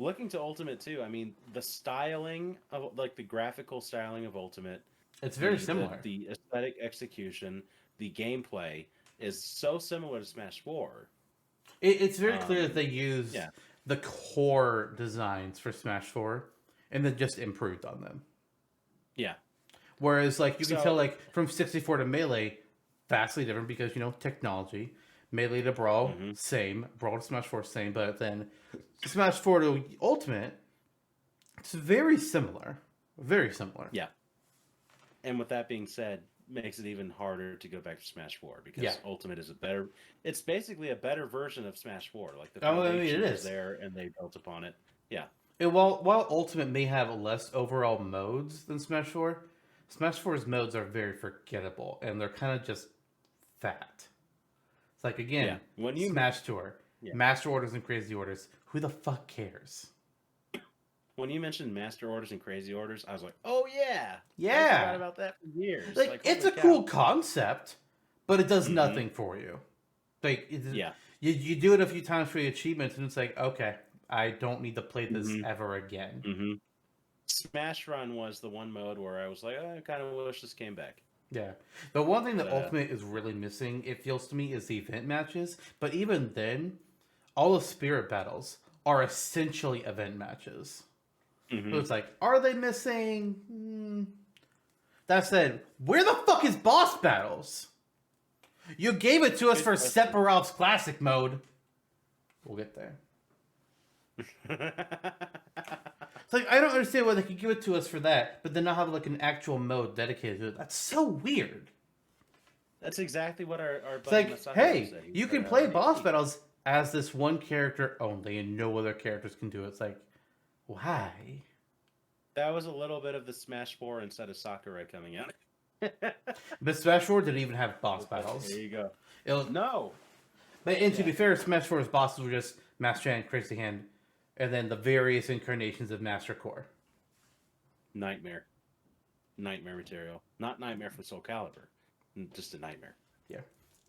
Looking to Ultimate too, I mean, the styling of, like, the graphical styling of Ultimate, it's very similar. The aesthetic execution, the gameplay is so similar to Smash 4. It's very clear that they used the core designs for Smash 4 and then just improved on them. Yeah. Whereas, like, you can tell, like, from 64 to Melee, vastly different because, technology. Melee to Brawl, same. Brawl to Smash 4, same. But then Smash 4 to Ultimate, it's very similar. Very similar. Yeah. And with that being said, makes it even harder to go back to Smash 4 because Yeah. Ultimate is it's basically a better version of Smash 4. Like the Oh, I foundation mean, it is is. there and they built upon it. Yeah. And while Ultimate may have less overall modes than Smash 4, Smash 4's modes are very forgettable, and they're kind of just fat. It's like, again, Smash Tour, Master Orders and Crazy Orders. Who the fuck cares? When you mentioned Master Orders and Crazy Orders, I was like, oh yeah! Yeah! I forgot about that for years. Like it's a cool concept, but it does nothing for you. Like, you do it a few times for the achievements, and it's like, okay, I don't need to play this ever again. Smash Run was the one mode where I was like, I kind of wish this came back. Yeah. The one thing that Ultimate is really missing, it feels to me, is the event matches. But even then, all the spirit battles are essentially event matches. So it's like, are they missing? That said, where the fuck is boss battles? You gave it to us for Sephiroth's classic mode. We'll get there. It's like, I don't understand why they could give it to us for that, but then not have like an actual mode dedicated to it. That's so weird. That's exactly what our it's like, hey, you can play boss battles as this one character only, and no other characters can do it. It's like, why? That was a little bit of the Smash 4 instead of Sakurai coming out. But Smash 4 didn't even have boss battles. There you go. No. But to be fair, Smash 4's bosses were just Master Hand, Crazy Hand, and then the various incarnations of Master Core. Nightmare material. Not Nightmare from Soul Calibur. Just a Nightmare. Yeah.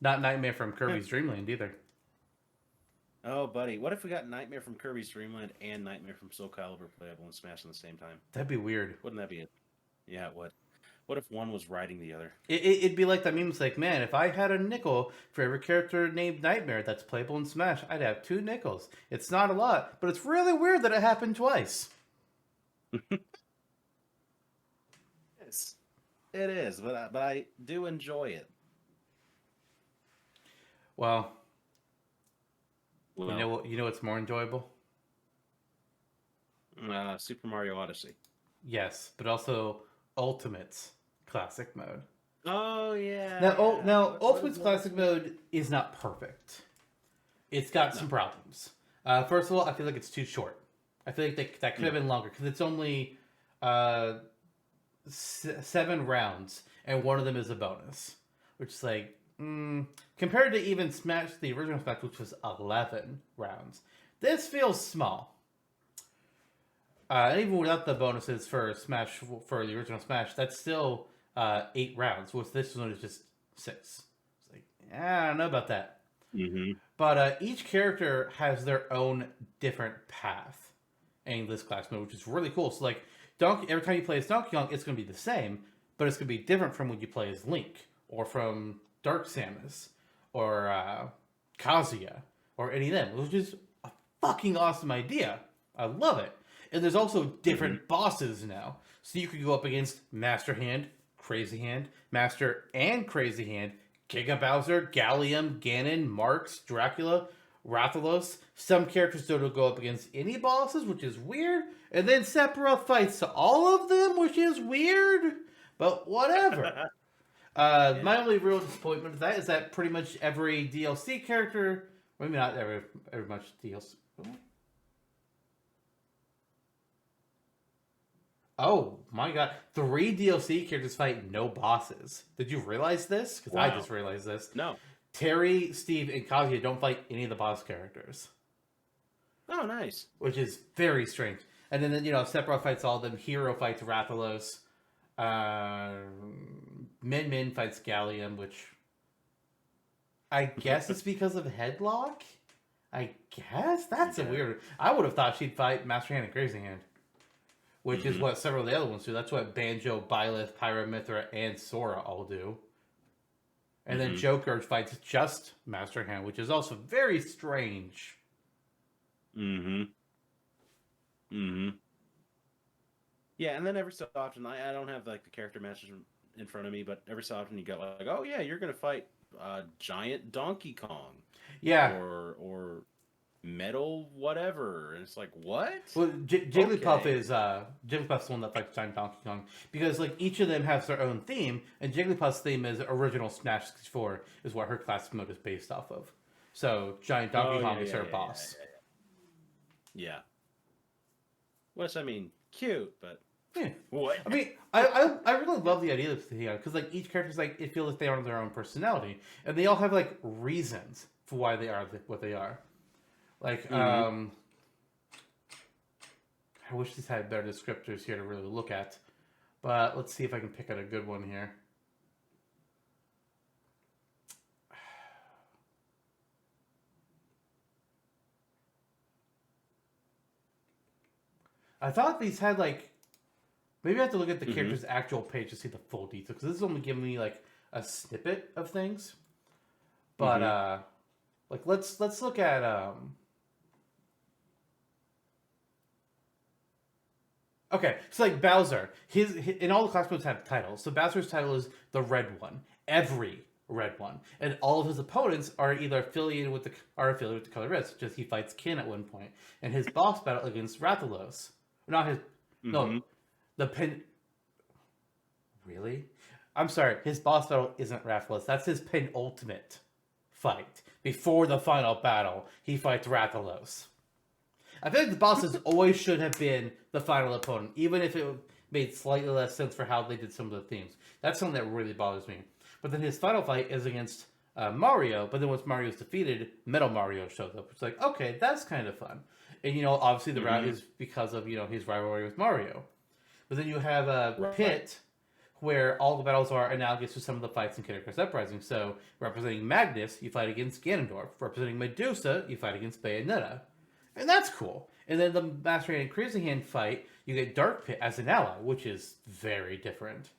Not Nightmare from Kirby's Dream Land either. Oh, buddy. What if we got Nightmare from Kirby's Dream Land and Nightmare from Soul Calibur playable in Smash at the same time? That'd be weird. Wouldn't that be it? Yeah, it would. What if one was riding the other? It'd be like that meme. It's like, man, if I had a nickel for every character named Nightmare that's playable in Smash, I'd have 2 nickels. It's not a lot, but it's really weird that it happened twice. It is, but I do enjoy it. Well, you know what's more enjoyable? Super Mario Odyssey. Yes, but also Ultimate's classic mode. Oh yeah. Now Ultimate's classic mode is not perfect. It's got some problems. First of all, I feel like it's too short. I feel like that could have been longer because it's only 7 rounds, and one of them is a bonus, which is like compared to even Smash, the original Smash, which was 11 rounds. This feels small. And even without the bonuses for Smash, for the original Smash, that's still 8 rounds. With this one, is just 6. It's like, I don't know about that. But each character has their own different path in this class mode, which is really cool. So like, every time you play as Donkey Kong, it's going to be the same, but it's going to be different from when you play as Link, or from Dark Samus, or Kazuya, or any of them, which is a fucking awesome idea. I love it. And there's also different bosses now. So you could go up against Master Hand, Crazy Hand, Master and Crazy Hand, Giga Bowser, Gallium, Ganon, Marx, Dracula, Rathalos. Some characters don't go up against any bosses, which is weird. And then Sephiroth fights all of them, which is weird. But whatever. My only real disappointment with that is that pretty much every DLC character, maybe not every much DLC. Oh my god. 3 DLC characters fight no bosses. Did you realize this? Because I just realized this. No. Terry, Steve, and Kazuya don't fight any of the boss characters. Oh, nice. Which is very strange. And then, Sephiroth fights all of them. Hero fights Rathalos. Min Min fights Gallium, which I guess it's because of Headlock? I guess? That's a weird... I would have thought she'd fight Master Hand and Crazy Hand. Which is what several of the other ones do. That's what Banjo, Byleth, Pyramithra, and Sora all do. And then Joker fights just Master Hand, which is also very strange. Yeah, and then every so often, I don't have like the character matches in front of me, but every so often you get like, oh yeah, you're gonna fight giant Donkey Kong. Yeah. Or metal whatever, and it's like, what? Well, Jigglypuff Okay. is Jigglypuff's the one that fights Giant Donkey Kong because like each of them has their own theme, and Jigglypuff's theme is original Smash 64 is what her classic mode is based off of. So Giant Donkey Kong is her boss. Yeah. Which, I mean, cute, but Yeah. what? I mean, I really love the idea of the because like each character's like it feels like they are their own personality, and they all have like reasons for why they are what they are. Like, I wish these had better descriptors here to really look at, but let's see if I can pick out a good one here. I thought these had like maybe I have to look at the character's actual page to see the full detail because this is only giving me like a snippet of things. But like let's look at okay, so like Bowser, his in all the class modes have titles. So Bowser's title is the red one, every red one, and all of his opponents are either affiliated with the color red. Such as he fights Kin at one point, and his boss battle against Rathalos, not his no, the pin. Really, I'm sorry, his boss battle isn't Rathalos. That's his penultimate fight before the final battle. He fights Rathalos. I feel like the bosses always should have been the final opponent, even if it made slightly less sense for how they did some of the themes. That's something that really bothers me. But then his final fight is against Mario, but then once Mario's defeated, Metal Mario shows up. It's like, okay, that's kind of fun. And, obviously the route is because of, his rivalry with Mario. But then you have a Pit, where all the battles are analogous to some of the fights in Kid Icarus Uprising. So, representing Magnus, you fight against Ganondorf. Representing Medusa, you fight against Bayonetta. And that's cool. And then the Master Hand and Crazy Hand fight, you get Dark Pit as an ally, which is very different.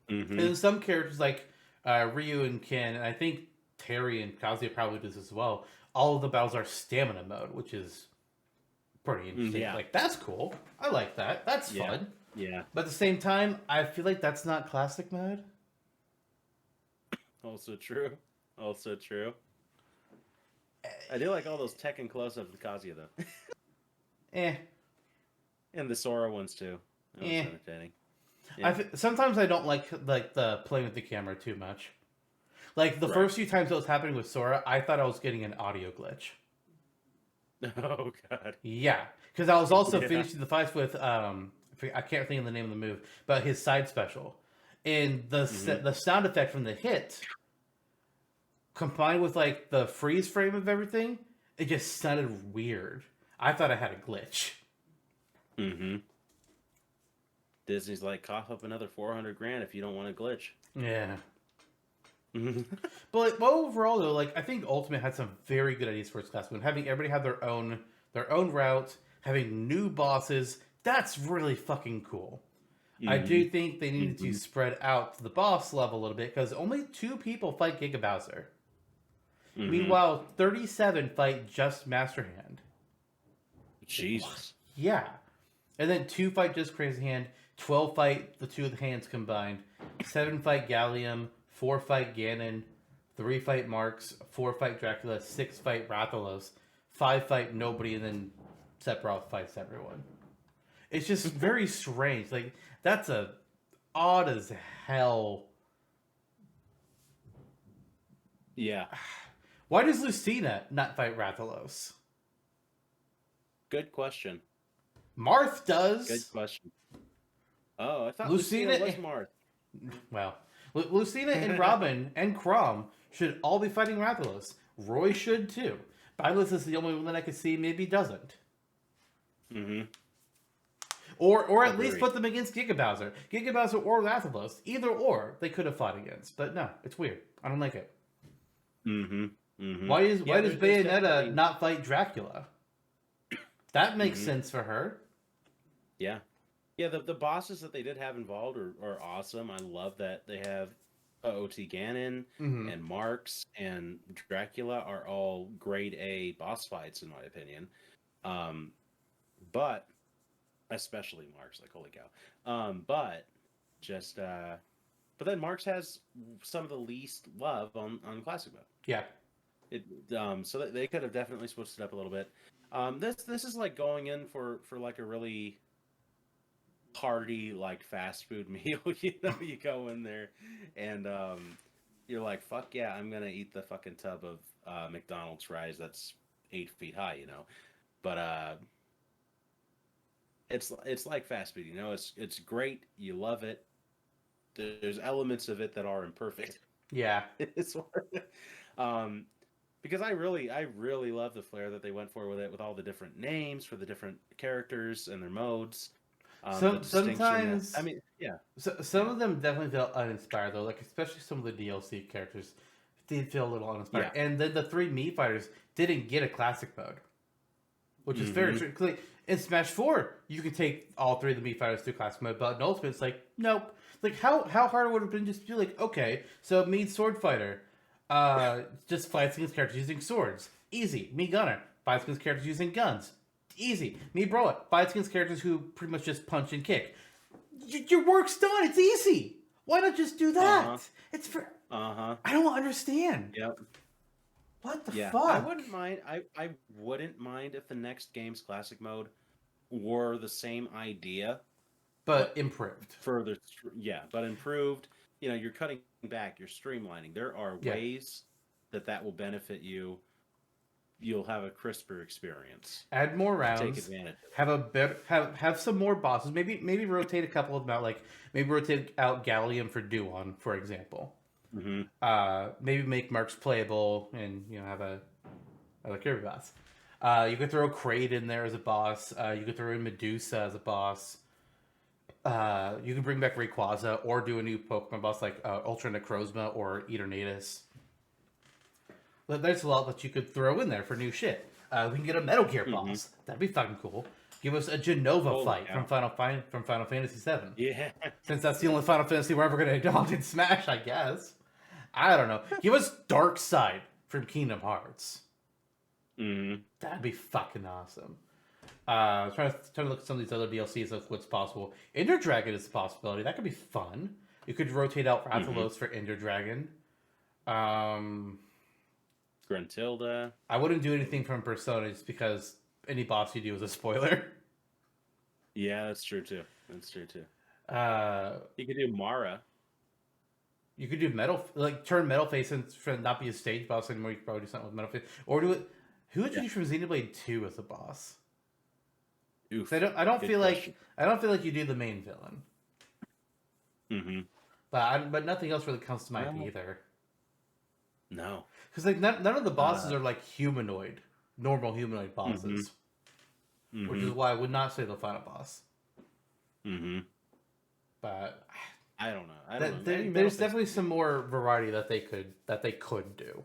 And then some characters like Ryu and Ken, and I think Terry and Kazuya probably does as well, all of the battles are stamina mode, which is pretty interesting. Yeah. Like, that's cool. I like that. That's fun. Yeah. But at the same time, I feel like that's not classic mode. Also true. Also true. I do like all those Tekken close-ups of Kazuya, though. And the Sora ones, too. That was entertaining. Yeah. Sometimes I don't like the playing with the camera too much. Like, the first few times it was happening with Sora, I thought I was getting an audio glitch. Oh, God. Yeah. Because I was also finishing the fights with, I can't think of the name of the move, but his side special. And the sound effect from the hit, combined with, like, the freeze frame of everything, it just sounded weird. I thought I had a glitch. Disney's like, cough up another $400,000 if you don't want a glitch. Yeah. But overall, though, like, I think Ultimate had some very good ideas for its class mode. Having everybody have their own route, having new bosses, that's really fucking cool. I do think they needed to spread out the boss level a little bit, because only 2 people fight Giga Bowser. Meanwhile, 37 fight just Master Hand. Jesus. Yeah. And then 2 fight just Crazy Hand, 12 fight the 2 of the hands combined, 7 fight Gallium, 4 fight Ganon, 3 fight Marks, 4 fight Dracula, 6 fight Rathalos, 5 fight nobody, and then Sephiroth fights everyone. It's just very strange. Like, that's a odd as hell. Yeah. Why does Lucina not fight Rathalos? Good question. Marth does. Good question. Oh, I thought Lucina was Marth. Well, Lucina and Robin and Chrom should all be fighting Rathalos. Roy should too. Byleth is the only one that I could see maybe doesn't. Or at least put them against Giga Bowser. Giga Bowser or Rathalos. Either or they could have fought against. But no, it's weird. I don't like it. Why does Bayonetta not fight Dracula? That makes sense for her. Yeah. Yeah, the bosses that they did have involved are awesome. I love that they have OT Ganon and Marks and Dracula are all grade A boss fights, in my opinion. But especially Marks, like, holy cow. But then Marks has some of the least love on classic mode. Yeah. It so they could have definitely switched it up a little bit. This is like going in for like a really hearty like fast food meal. You know, you go in there and you're like, fuck yeah, I'm gonna eat the fucking tub of McDonald's fries that's 8 feet high. You know, but it's like fast food. You know, it's great. You love it. There's elements of it that are imperfect. Yeah. It's um because I really love the flair that they went for with it, with all the different names for the different characters and their modes. The distinction. Sometimes, I mean, yeah, some yeah, of them definitely feel uninspired though. Like especially some of the DLC characters did feel a little uninspired. yeah. And then the three Mii fighters didn't get a classic mode, which is very Hmm. true. 'Cause, like, in Smash Four, you could take all three of the Mii fighters to classic mode, but in Ultimate, it's like nope. Like how hard would it have been just to be like, okay, so Mii Sword Fighter, just fights against characters using swords, easy. Mii Gunner fights against characters using guns, easy. Mii Brawler fights against characters who pretty much just punch and kick. Your work's done. It's easy. Why not just do that? Uh-huh. It's for. Uh-huh. I don't understand. Yep. What the Yeah. fuck? I wouldn't mind. I wouldn't mind if the next game's classic mode were the same idea, But improved. further. Yeah, but improved. You know, you're cutting back. You're streamlining. There are Yeah. ways that will benefit you. You'll have a crisper experience. Add more Take rounds. advantage of it. Have a bit. Have some more bosses. Maybe rotate a couple of them out. Like maybe rotate out Gallium for Duon, for example. Mm-hmm. Maybe make Mercs playable, and have a Kirby boss. You could throw Kraid in there as a boss. You could throw in Medusa as a boss. You can bring back Rayquaza or do a new Pokemon boss like Ultra Necrozma or Eternatus. But there's a lot that you could throw in there for new shit. We can get a Metal Gear boss. That'd be fucking cool. Give us a Genova Holy fight cow. from Final Fantasy VII. Yeah. Since that's the only Final Fantasy we're ever going to acknowledge in Smash, I guess. I don't know. Give us Dark Side from Kingdom Hearts. Mm-hmm. That'd be fucking awesome. Trying to look at some of these other DLCs of what's possible. Ender Dragon is a possibility. That could be fun. You could rotate out Rathalos for Ender Dragon. Gruntilda. I wouldn't do anything from Persona just because any boss you do is a spoiler. Yeah, that's true too. That's true too. Uh, You could do Mara. you could do turn Metal Face and not be a stage boss anymore. You could probably do something with Metal Face, or do it. Who would you do from Xenoblade 2 as a boss? Oof. I don't Good feel question. like you do the main villain. Mm-hmm. But nothing else really comes to mind Well, either. No. Because like none of the bosses are like normal humanoid bosses, Mm-hmm. which is why I would not say the final boss. Mm-hmm. But I don't know. I don't know. Maybe there's Metal Face definitely could some more variety that they could do,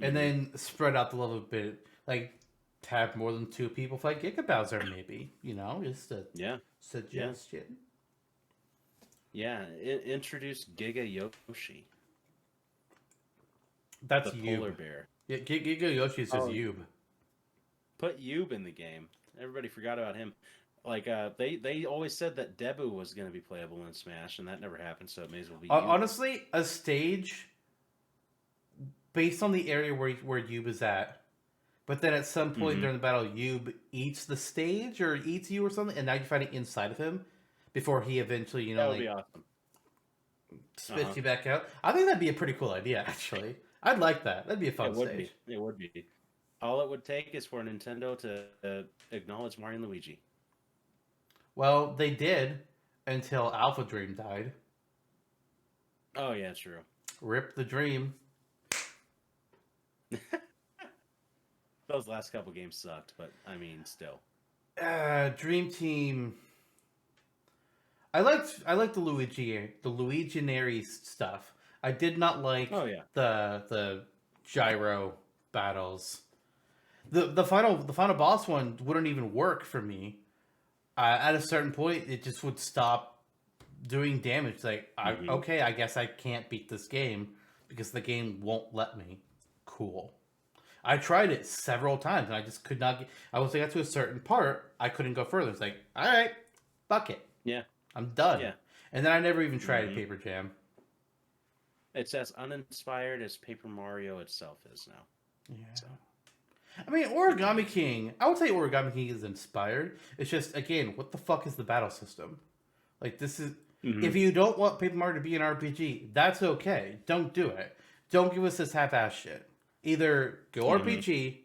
and then spread out the level a bit. Like have more than 2 people fight Giga Bowser, maybe. Just a Yeah. suggestion. Yeah. Introduce Giga Yoshi, That's the Yub. polar bear. Yeah, Giga Yoshi is just Oh. Yub. Put Yub in the game. Everybody forgot about him. Like they always said that Debu was going to be playable in Smash, and that never happened. So it may as well be Yub. Honestly, a stage based on the area where Yub is at, but then at some point during the battle, Yub eats the stage or eats you or something, and now you're fighting inside of him before he eventually, That would be awesome. spits you back out. I think that'd be a pretty cool idea, actually. I'd like that. That'd be a fun It would stage. be. It would be. All it would take is for Nintendo to acknowledge Mario and Luigi. Well, they did until Alpha Dream died. Oh yeah, true. Rip the dream. Those last couple games sucked, but I mean, still. Dream Team. I liked the Luiginary stuff. I did not like Oh yeah. the gyro battles. The final boss one wouldn't even work for me. At a certain point, it just would stop doing damage. Like, okay, I guess I can't beat this game because the game won't let me. Cool. I tried it several times and I just could not get. I was got to a certain part, I couldn't go further. It's like, all right, fuck it. Yeah. I'm done. Yeah. And then I never even tried Paper Jam. It's as uninspired as Paper Mario itself is now. Yeah. So. I mean, Origami King. I would say Origami King is inspired. It's just again, what the fuck is the battle system? Like this is. If you don't want Paper Mario to be an RPG, that's okay. Don't do it. Don't give us this half-ass shit. Either go RPG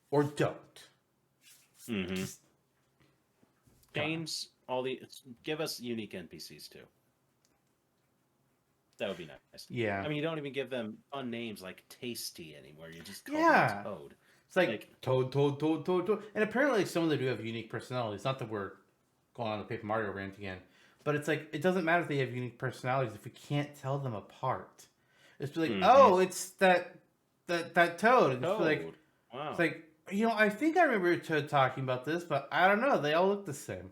or don't. Just, Change give us unique NPCs too. That would be nice. yeah. I mean, you don't even give them fun names like Tasty anymore. You just call them Toad. It's like Toad. And apparently some of them do have unique personalities. Not that we're going on the Paper Mario rant again. But it's like, it doesn't matter if they have unique personalities if we can't tell them apart. It's like, oh, it's that Toad. And it's like, wow. It's like, I think I remember Toad talking about this, but I don't know. They all look the same.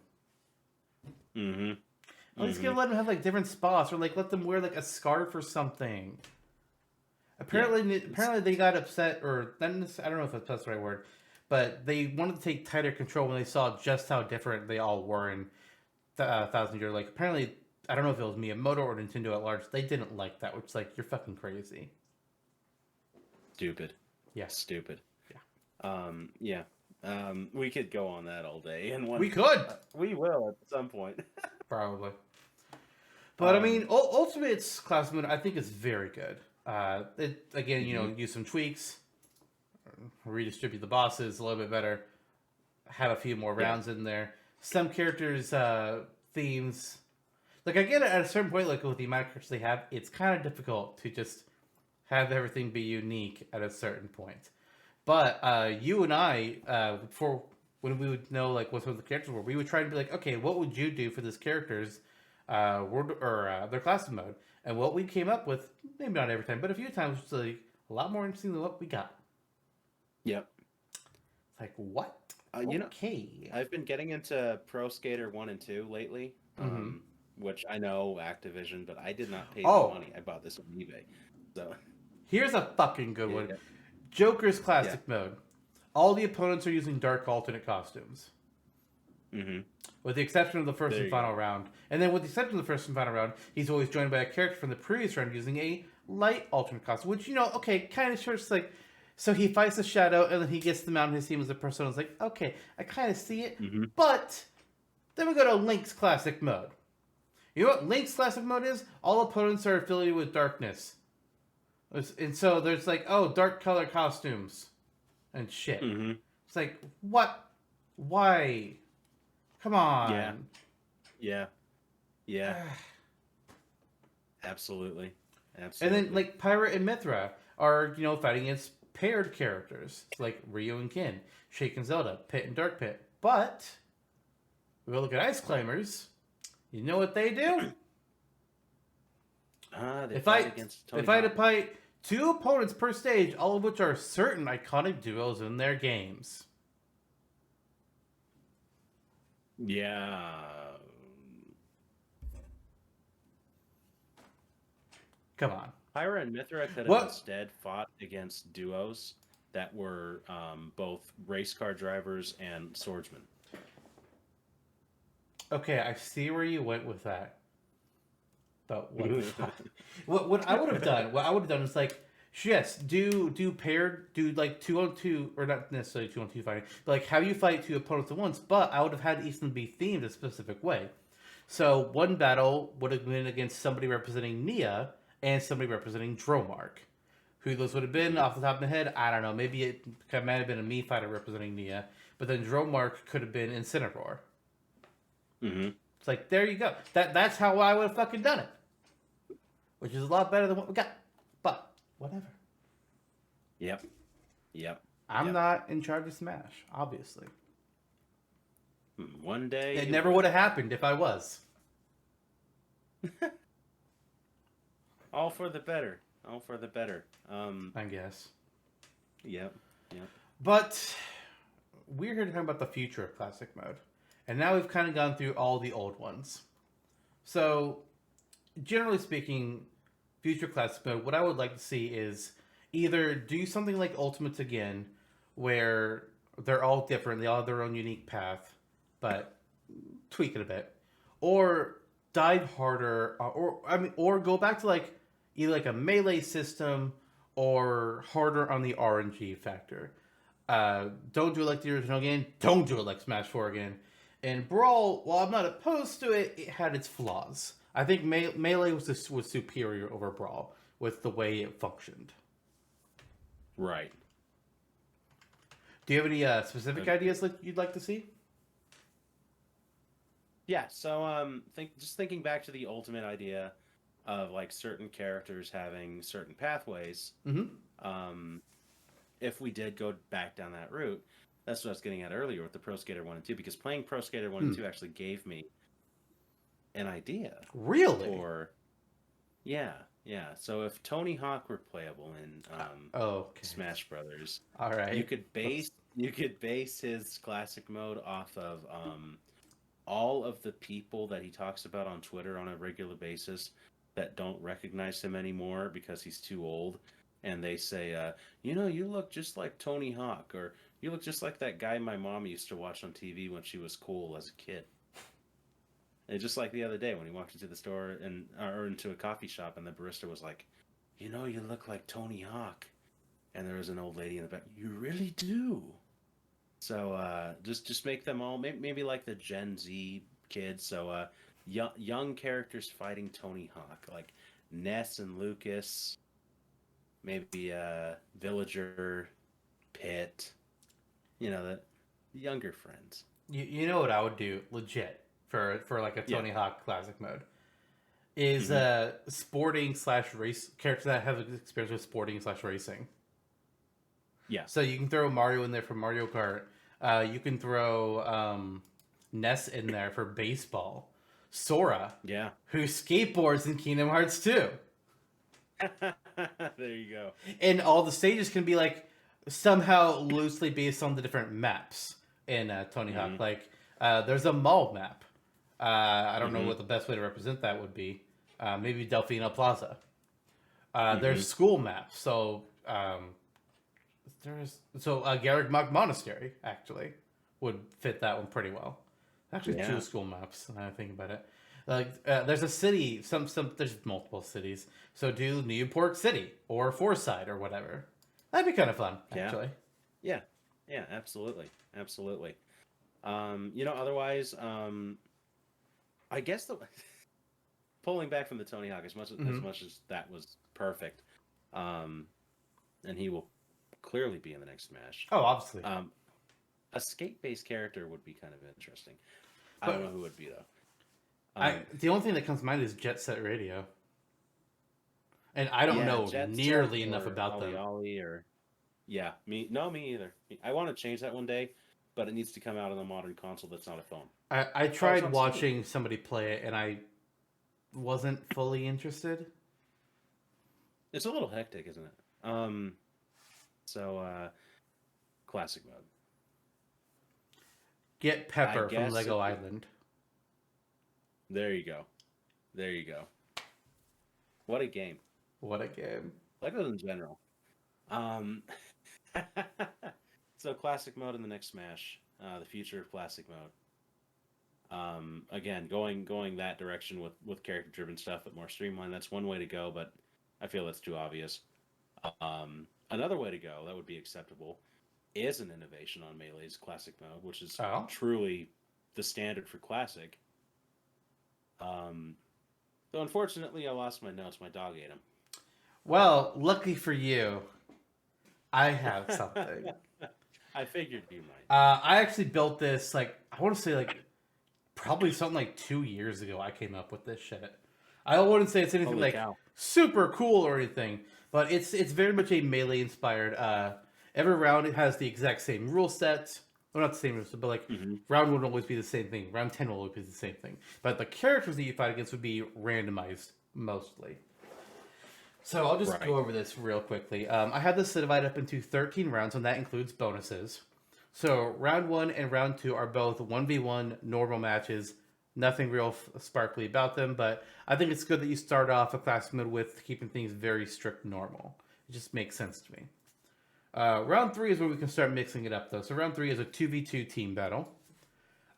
At least let them have like different spots, or like let them wear like a scarf or something. Apparently they got upset, or I don't know if that's the right word, but they wanted to take tighter control when they saw just how different they all were in Thousand Year. Like apparently, I don't know if it was Miyamoto or Nintendo at large. They didn't like that, which is like, you're fucking crazy. Stupid. Yeah. Stupid. Yeah. We could go on that all day. And we could. We will at some point. Probably. But I mean, Ultimate's class mode, I think, is very good. It again, use some tweaks, redistribute the bosses a little bit better, have a few more rounds in there. Some characters' themes, like I get it at a certain point, like with the amount of characters they have, it's kind of difficult to just have everything be unique at a certain point. But you and I, before when we would know like what some of the characters were, we would try to be like, okay, what would you do for this character's word or their class mode? And what we came up with, maybe not every time, but a few times, was like a lot more interesting than what we got. Yep. It's like, what? Okay. I've been getting into Pro Skater 1 and 2 lately, which I know Activision, but I did not pay the money. I bought this on eBay. So here's a fucking good one. Joker's Classic Mode. All the opponents are using dark alternate costumes. With the exception of the first and final round. And then with the exception of the first and final round, he's always joined by a character from the previous round using a light alternate costume. Which, kind of starts like... So he fights the shadow, and then he gets the mount in his team as a persona. It's like, okay, I kind of see it. But then we go to Link's Classic Mode. You know what Link's Classic Mode is? All opponents are affiliated with darkness. And so there's like, dark color costumes and shit. It's like, what? Why? Come on. Yeah. Absolutely. And then like Pirate and Mithra are, fighting against paired characters. It's like Ryu and Kin, Shake and Zelda, Pit and Dark Pit. But we look at Ice Climbers. You know what they do? If I had to fight 2 opponents per stage, all of which are certain iconic duos in their games. Yeah. Come on. Pyra and Mithra could have instead fought against duos that were both race car drivers and swordsmen. Okay, I see where you went with that. But what I would have done is like, yes, do paired, do like 2-on-2, or not necessarily 2-on-2 fighting, but like have you fight 2 opponents at once, but I would have had each of them be themed a specific way. So one battle would have been against somebody representing Nia and somebody representing Dromark. Who those would have been off the top of my head, I don't know. Maybe it might have been a Mii fighter representing Nia, but then Dromark could have been Incineroar. It's like, there you go. That's how I would have fucking done it. Which is a lot better than what we got. But, whatever. Yep. I'm not in charge of Smash, obviously. One day... It never would have happened if I was. All for the better. I guess. Yep. But, we're here to talk about the future of Classic Mode. And now we've kind of gone through all the old ones. So, generally speaking, future Classic Mode, what I would like to see is either do something like Ultimates again, where they're all different, they all have their own unique path, but tweak it a bit. Or dive harder, or go back to like either like a melee system or harder on the RNG factor. Don't do it like the original game. Don't do it like Smash 4 again. And Brawl, while I'm not opposed to it, it had its flaws. I think Melee was superior over Brawl with the way it functioned. Right. Do you have any specific ideas that you'd like to see? Yeah. So just thinking back to the ultimate idea of like certain characters having certain pathways. Mm-hmm. If we did go back down that route, that's what I was getting at earlier with the Pro Skater 1 and 2, because playing Pro Skater 1 and 2 actually gave me an idea. Really? Yeah. So if Tony Hawk were playable in Smash Brothers, all right, you could base his classic mode off of all of the people that he talks about on Twitter on a regular basis that don't recognize him anymore because he's too old. And they say, you look just like Tony Hawk, or you look just like that guy my mom used to watch on TV when she was cool as a kid. And just like the other day when he walked into the store or into a coffee shop, and the barista was like, you look like Tony Hawk. And there was an old lady in the back. You really do. So just make them all maybe like the Gen Z kids. So young characters fighting Tony Hawk, like Ness and Lucas. Maybe Villager, Pit, the younger friends. You know what I would do legit for like a Tony Hawk classic mode is sporting / race characters that have experience with sporting / racing. Yeah. So you can throw Mario in there for Mario Kart. You can throw Ness in there for baseball. Sora, who skateboards in Kingdom Hearts 2. There you go. And all the stages can be like somehow loosely based on the different maps in Tony Hawk. Like there's a mall map. I don't know what the best way to represent that would be. Maybe Delfino Plaza. There's school maps. So Garrick Monastery actually would fit that one pretty well. Actually, 2 school maps. Now I think about it. Like there's a city, there's multiple cities. So do Newport City or Forsyth or whatever. That'd be kind of fun, actually. Yeah, absolutely. Otherwise, I guess pulling back from the Tony Hawk as much as that was perfect, and he will clearly be in the next Smash. Oh, obviously. A skate-based character would be kind of interesting. I don't know who would be though. The only thing that comes to mind is Jet Set Radio. And I don't know nearly enough about them. Me either. I want to change that one day, but it needs to come out on a modern console that's not a phone. I tried watching somebody play it, and I wasn't fully interested. It's a little hectic, isn't it? Classic mode. Get Pepper from Lego Island. There you go. What a game. Legos in general. So classic mode in the next Smash. The future of classic mode. Again, going that direction with character-driven stuff, but more streamlined. That's one way to go, but I feel that's too obvious. Another way to go that would be acceptable is an innovation on Melee's classic mode, which is truly the standard for classic. Though unfortunately I lost my notes. My dog ate them. Well, lucky for you, I have something. I figured you might. I actually built this, I want to say, probably something like 2 years ago I came up with this shit. I wouldn't say it's anything super cool or anything, but it's very much a Melee inspired. Every round it has the exact same rule set. Well, not the same rule set, but round 1 will always be the same thing. Round 10 will always be the same thing. But the characters that you fight against would be randomized mostly. So I'll just go over this real quickly. I have this divided up into 13 rounds, and that includes bonuses. So round 1 and round 2 are both 1v1 normal matches. Nothing real sparkly about them, but I think it's good that you start off a classic mode with keeping things very strict normal. It just makes sense to me. Round 3 is where we can start mixing it up, though. So round 3 is a 2v2 team battle.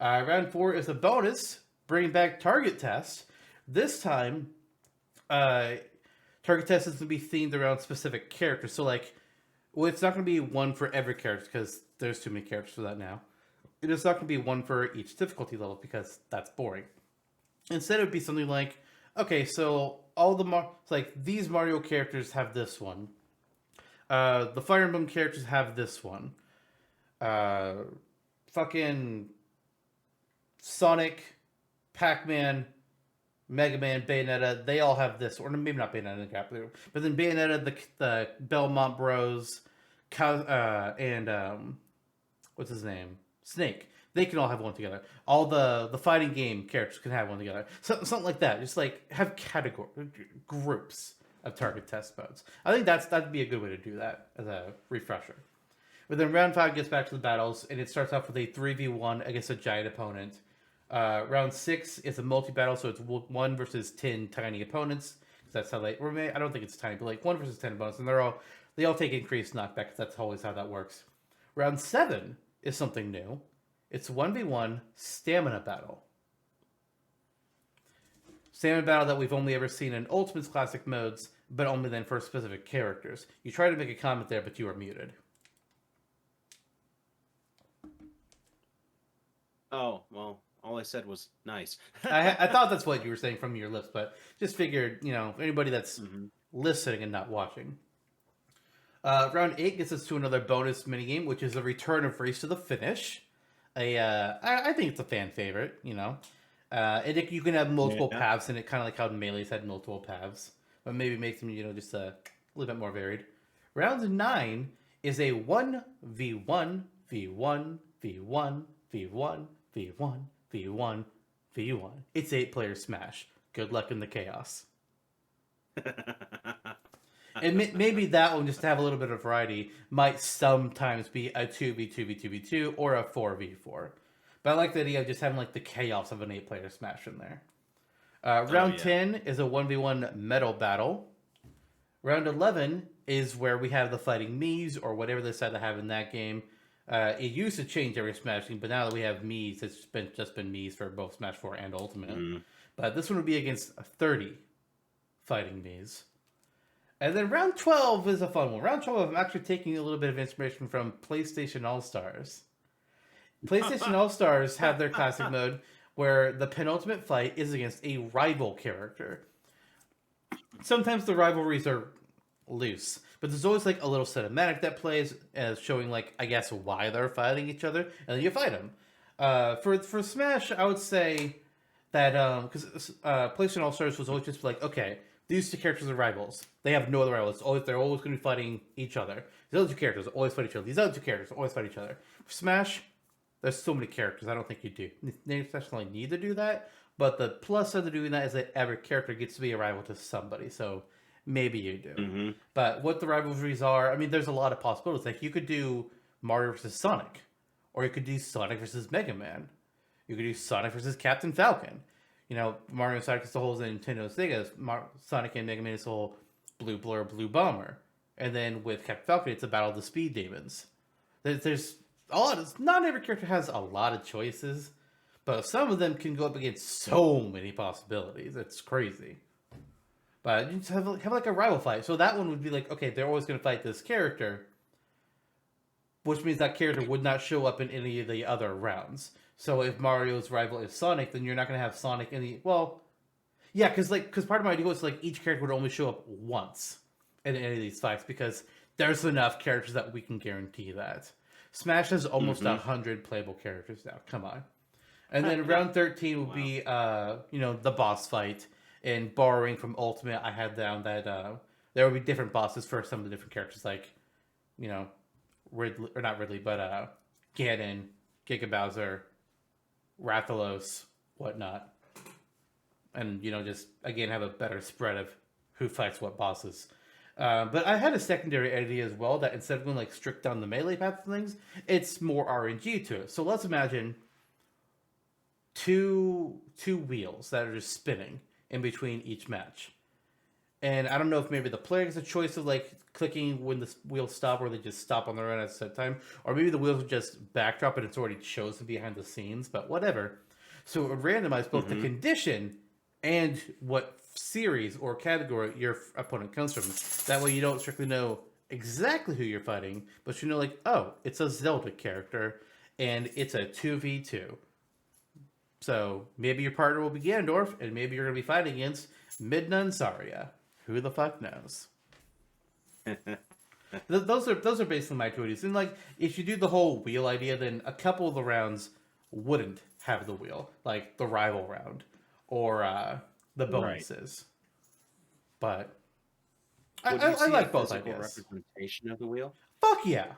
Round 4 is a bonus, bringing back target test. This time, Target test is going to be themed around specific characters. So, like, well, it's not going to be one for every character because there's too many characters for that now. It is not going to be one for each difficulty level because that's boring. Instead, it would be something like, okay, so all the like these Mario characters have this one. The Fire Emblem characters have this one. Fucking Sonic, Pac-Man, Mega Man, Bayonetta, they all have this, or maybe not Bayonetta, but then Bayonetta, the Belmont Bros, and what's his name, Snake. They can all have one together. All the fighting game characters can have one together. Something like that. Just like have groups of target test modes. I think that'd be a good way to do that as a refresher. But then round 5 gets back to the battles, and it starts off with a 3v1 against a giant opponent. Round 6 is a multi-battle, so it's 1 versus 10 tiny opponents. That's how they. Or I don't think it's tiny, but like 1 versus 10 opponents, and they all take increased knockback. Cause that's always how that works. Round 7 is something new. It's 1v1 stamina battle. Stamina battle that we've only ever seen in Ultimate's classic modes, but only then for specific characters. You try to make a comment there, but you are muted. Oh, well, all I said was nice. I thought that's what you were saying from your lips, but just figured, anybody that's listening and not watching. Round 8 gets us to another bonus minigame, which is a return of Race to the Finish. I think it's a fan favorite, and you can have multiple paths in it, kind of like how Melee's had multiple paths, but maybe makes them, just a little bit more varied. Round 9 is a 1v1, v1, v1, v1, v1, v1, v1. It's 8-player Smash. Good luck in the chaos. And maybe that one, just to have a little bit of variety, might sometimes be a 2v2v2v2 or a 4v4. But I like the idea of just having like the chaos of an 8-player Smash in there. Round 10 is a 1v1 medal battle. Round 11 is where we have the fighting Miis, or whatever they decide to have in that game. It used to change every Smash game, but now that we have Miis, it's just been Miis for both Smash 4 and Ultimate. But this one would be against 30 fighting Miis. And then round 12 is a fun one. Round 12, I'm actually taking a little bit of inspiration from PlayStation All-Stars. PlayStation All-Stars have their classic mode where the penultimate fight is against a rival character. Sometimes the rivalries are loose, but there's always like a little cinematic that plays as showing like, I guess, why they're fighting each other, and then you fight them. For Smash, I would say that because PlayStation All-Stars was always just like, okay, these two characters are rivals. They have no other rivals. They're always going to be fighting each other. These other two characters always fight each other. These other two characters always fight each other. For Smash, there's so many characters. I don't think you do necessarily need to do that. But the plus of doing that is that every character gets to be a rival to somebody. So maybe you do. But what the rivalries are, I mean, there's a lot of possibilities. Like you could do Mario versus Sonic, or you could do Sonic versus Mega Man. You could do Sonic versus Captain Falcon. Mario and Sonic is the whole Nintendo Sega. Sonic and Mega Man is the whole Blue Blur, Blue Bomber. And then with Captain Falcon, it's a battle of the Speed Demons. There's a lot. Not every character has a lot of choices, but some of them can go up against so many possibilities. It's crazy. But you just have like a rival fight. So that one would be like, okay, they're always going to fight this character, which means that character would not show up in any of the other rounds. So if Mario's rival is Sonic, then you're not going to have Sonic in the... Well, yeah, because part of my idea was like each character would only show up once in any of these fights because there's enough characters that we can guarantee that. Smash has almost 100 playable characters now. Come on. And then round 13 will be, the boss fight. And borrowing from Ultimate, I had down that there will be different bosses for some of the different characters, like, Ridley, or not Ridley, but Ganon, Giga Bowser, Rathalos, whatnot. And, just, again, have a better spread of who fights what bosses. But I had a secondary idea as well, that instead of going, like, strict down the melee path of things, it's more RNG to it. So let's imagine two wheels that are just spinning in between each match. And I don't know if maybe the player gets a choice of, like, clicking when the wheels stop, or they just stop on their own at a set time. Or maybe the wheels just backdrop and it's already chosen behind the scenes, but whatever. So it would randomize both the condition and what series or category your opponent comes from. That way you don't strictly know exactly who you're fighting, but you know, like, oh, it's a Zelda character, and it's a 2v2. So maybe your partner will be Ganondorf, and maybe you're going to be fighting against Midna and Zarya. Who the fuck knows? Those are basically my duties. And like, if you do the whole wheel idea, then a couple of the rounds wouldn't have the wheel, like the rival round or the Right. bonuses. But Would you I see like a both physical ideas. representation of the wheel? Fuck yeah.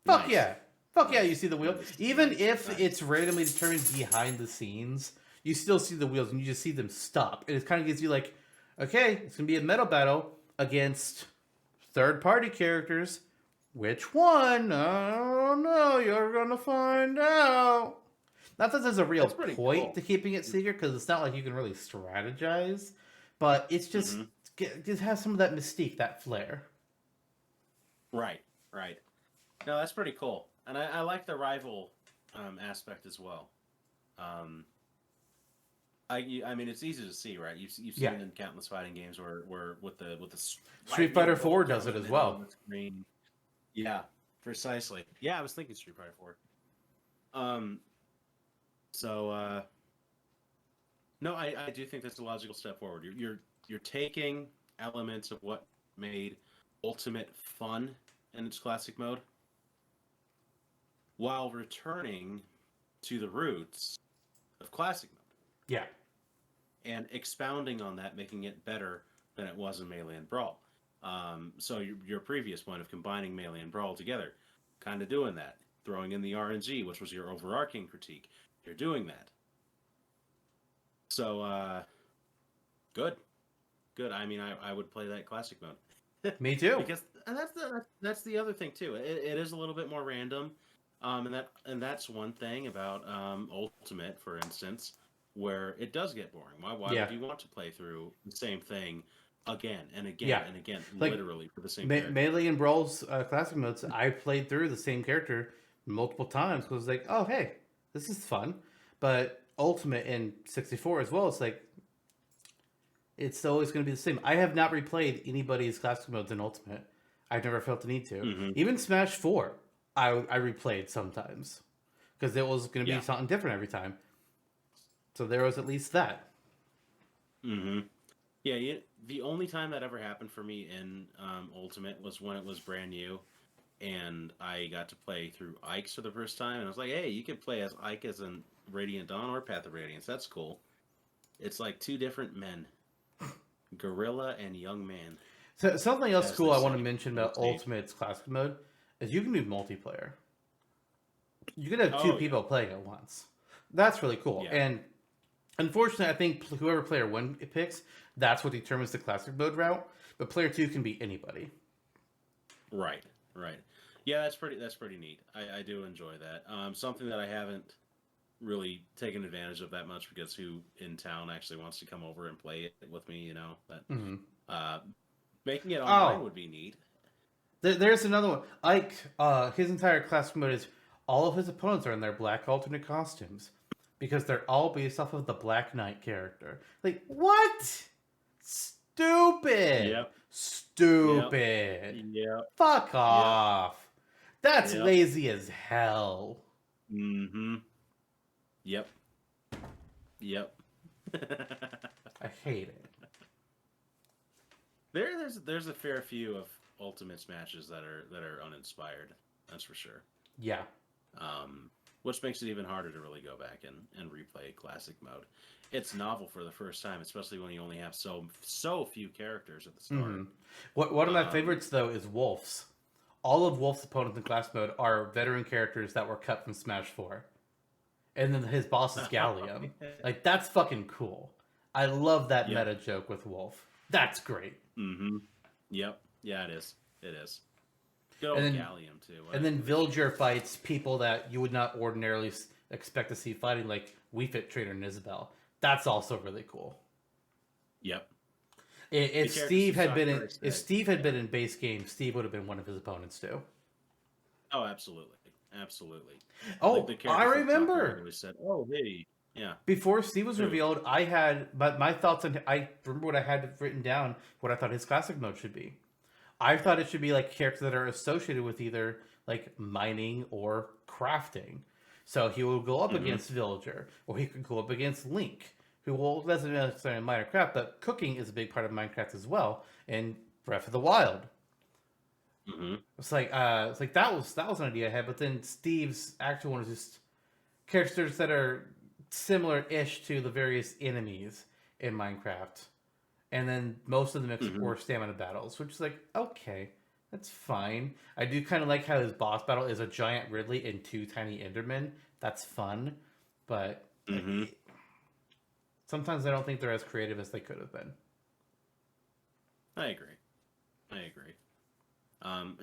Fuck Nice. yeah. Fuck yeah, you Nice. see the wheel. Nice. Even Nice. if Nice. it's randomly determined behind the scenes, you still see the wheels and you just see them stop. And it kind of gives you like, okay, it's going to be a metal battle against third party characters. Which one? I don't know. You're going to find out. Not that there's a real That's pretty point cool. to keeping it secret because it's not like you can really strategize, but it's just, hmm it has some of that mystique, that flair. Right. Right. No, that's pretty cool, and I like the rival aspect as well. Um, I mean, it's easy to see, right? You've seen Yeah. it in countless fighting games where with the Street Fighter 4 does it as well. on the screen. Yeah, precisely. Yeah, I was thinking Street Fighter 4. Um, so no, I do think that's a logical step forward. You're taking elements of what made Ultimate fun in its classic mode, while returning to the roots of classic mode Yeah. and expounding on that, making it better than it was in Melee and Brawl. So your previous point of combining Melee and Brawl together, kind of doing that, throwing in the RNG, which was your overarching critique. You're doing that. So good. I mean, I would play that classic mode. Me too. Because and that's the other thing too. It is a little bit more random, and that's one thing about Ultimate, for instance, where it does get boring. Why Yeah. would you want to play through the same thing again and again Yeah. and again, Like, literally for the same character? Melee and Brawl's classic modes, I played through the same character multiple times because like, oh hey, this is fun. But Ultimate in 64 as well, it's like it's always going to be the same. I have not replayed anybody's classic modes in Ultimate. I've never felt the need to. Mm-hmm. Even Smash 4, I replayed sometimes because it was going to be Yeah. something different every time. So there was at least that. Mm-hmm. Yeah, the only time that ever happened for me in Ultimate was when it was brand new, and I got to play through Ike's for the first time, and I was like, "Hey, you can play as Ike as in Radiant Dawn or Path of Radiance. That's cool." It's like two different men, Gorilla and Young Man. So something else As cool they I want to say, mention on about stage. Ultimate's classic mode is you can do multiplayer. You can have two Oh, people playing at once. That's really cool. yeah. And unfortunately, I think whoever player one picks, that's what determines the classic mode route. But player two can be anybody. Right. Yeah, that's pretty neat. I do enjoy that. Something that I haven't really taken advantage of that much because who in town actually wants to come over and play it with me? You know that. Mm-hmm. Making it online Oh, would be neat. there's another one. Ike, his entire classic mode is all of his opponents are in their black alternate costumes because they're all based off of the Black Knight character. Like what? Stupid. Yep. Stupid. Yep. Fuck off. That's Yep. lazy as hell. Mm-hmm. Yep. I hate it. There's a fair few of Ultimate's matches that are uninspired. That's for sure. Yeah. Which makes it even harder to really go back and replay classic mode. It's novel for the first time, especially when you only have so few characters at the start. Mm-hmm. One of my favorites though is Wolf's. All of Wolf's opponents in class mode are veteran characters that were cut from Smash 4. And then his boss is Gallium. Like that's fucking cool. I love that Yep. meta joke with Wolf. That's great. Mm-hmm. Yep. Yeah, it is. It is. Good old And then- Gallium too. And then Villager fights people that you would not ordinarily expect to see fighting, like Wii Fit Trainer and Isabel. That's also really cool. Yep. If characters Steve who had suck been in, first, if right? Steve had been in base game, Steve would have been one of his opponents too. Oh, absolutely. Absolutely. Oh, Like the I characters that suck, remember. always said, "Oh, hey, Yeah. Before Steve was True. revealed, but my thoughts on, I remember what I had written down, what I thought his classic mode should be. I thought it should be like characters that are associated with either like mining or crafting. So he will go up against Villager, or he could go up against Link, who will doesn't necessarily mine or craft, but cooking is a big part of Minecraft as well, and Breath of the Wild. It's like that was an idea I had, but then Steve's actual one is just characters that are similar-ish to the various enemies in Minecraft, and then most of the mix were stamina battles, which is like, okay, that's fine. I do kind of like how his boss battle is a giant Ridley and 2 tiny Endermen. That's fun, but sometimes I don't think they're as creative as they could have been. I agree.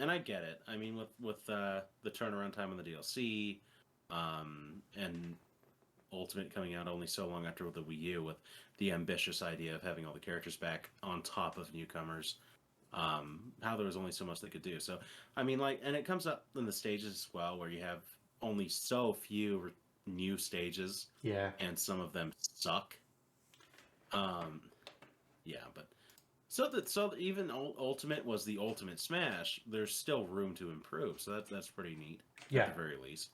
And I get it. I mean, with the turnaround time on the DLC, and Ultimate coming out only so long after the Wii U, with the ambitious idea of having all the characters back on top of newcomers, how there was only so much they could do. So, I mean, like, and it comes up in the stages as well, where you have only so few new stages. Yeah. And some of them suck. Yeah, but so even Ultimate was the Ultimate Smash. There's still room to improve, so that's pretty neat. Yeah. At the very least.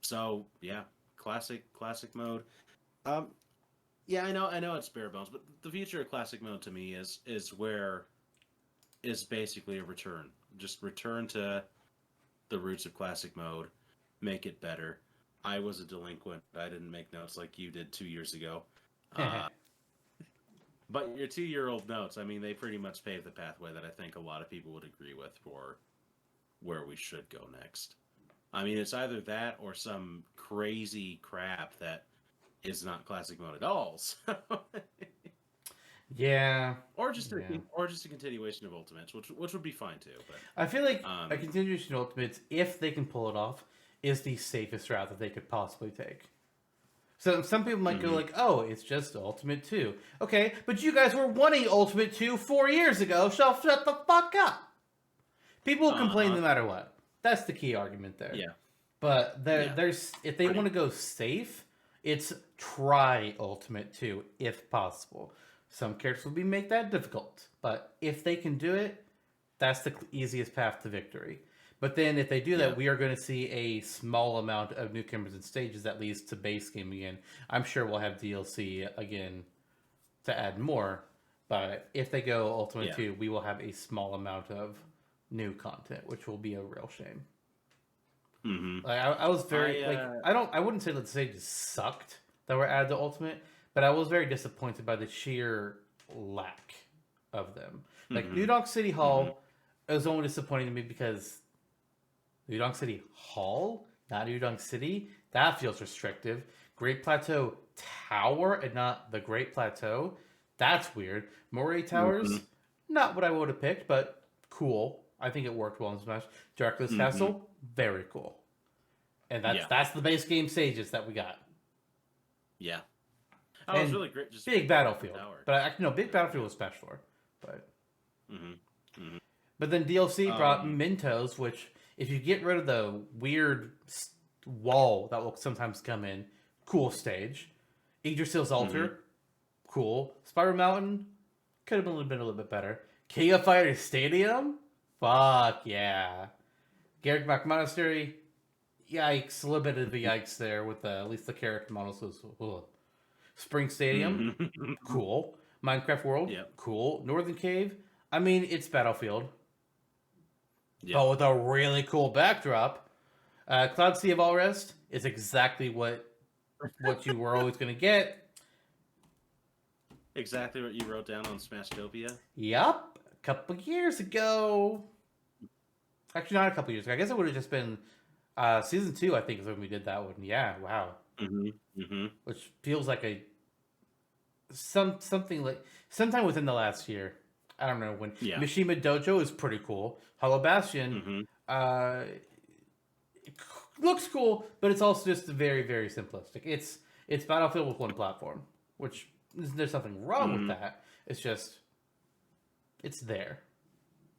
So yeah, classic mode. Yeah, I know it's bare bones, but the future of classic mode to me is basically a return. Just return to the roots of classic mode, make it better. I was a delinquent. I didn't make notes like you did 2 years ago. But your 2-year-old notes, I mean, they pretty much paved the pathway that I think a lot of people would agree with for where we should go next. I mean, it's either that or some crazy crap that is not classic mode at all. So yeah. Or just a continuation of Ultimates, which would be fine too. But I feel like a continuation of Ultimates, if they can pull it off, is the safest route that they could possibly take. So some people might go like, "Oh, it's just Ultimate 2." Okay, but you guys were wanting Ultimate 2 4 years ago. So shut the fuck up. People will complain no matter what. That's the key argument there. Yeah. But there's if they want to go safe, it's try Ultimate 2 if possible. Some characters will make that difficult, but if they can do it, that's the easiest path to victory. But then if they do that, we are going to see a small amount of newcomers and stages that leads to base game again. I'm sure we'll have DLC again to add more. But if they go Ultimate 2, we will have a small amount of new content, which will be a real shame. Like, I was very I wouldn't say that the stages sucked that were added to Ultimate, but I was very disappointed by the sheer lack of them. Like New Donk City Hall was only disappointing to me because New Donk City Hall, not New Donk City, that feels restrictive. Great Plateau Tower and not the Great Plateau, that's weird. Moray Towers, not what I would have picked, but cool. I think it worked well in Smash. Dracula's Castle, very cool. And that's the base game stages that we got. Yeah. Oh, it was really great. Just big Battlefield. But big Battlefield was Smash 4. But but then DLC brought Mentos, which if you get rid of the weird wall that will sometimes come in, cool stage. Yggdrasil's Altar, cool. Spiral Mountain, could have been a little bit better. King of Fighters Stadium, fuck yeah. Garrick Monastery, yikes. A little bit of a yikes there with at least the character models. Spring Stadium, cool. Minecraft World, cool. Northern Cave, I mean, it's Battlefield. But with a really cool backdrop. Cloud Sea of All Rest is exactly what you were always going to get. Exactly what you wrote down on Smashtopia? Yup. A couple years ago. Actually, not a couple years ago. I guess it would have just been Season 2, I think, is when we did that one. Yeah, wow. Which feels like something like sometime within the last year. I don't know when. Mishima Dojo is pretty cool. Hollow Bastion it looks cool, but it's also just very, very simplistic. It's Battlefield with one platform, which there's nothing wrong with that. It's just it's there.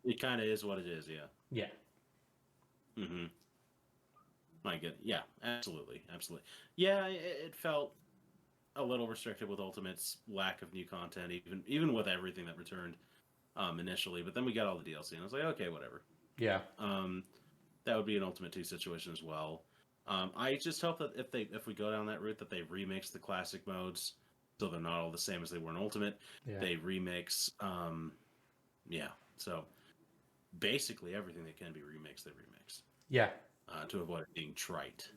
It kind of is what it is, yeah. Yeah. My good. Yeah, absolutely, absolutely. Yeah, it felt a little restricted with Ultimate's lack of new content, even with everything that returned initially. But then we got all the DLC, and I was like, okay, whatever. Yeah. That would be an Ultimate 2 situation as well. I just hope that if we go down that route, that they remix the classic modes so they're not all the same as they were in Ultimate. Yeah. They remix, yeah. So basically everything that can be remixed, they remix. Yeah. To avoid it being trite.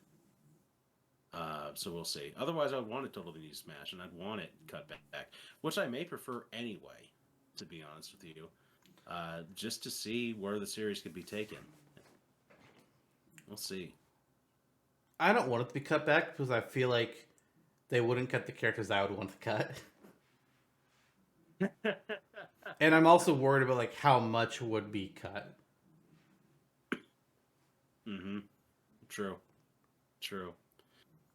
So we'll see. Otherwise, I would want it totally new Smash, and I'd want it cut back, which I may prefer anyway, to be honest with you, just to see where the series could be taken. We'll see. I don't want it to be cut back because I feel like they wouldn't cut the characters I would want to cut. And I'm also worried about like how much would be cut. Mm-hmm. True. At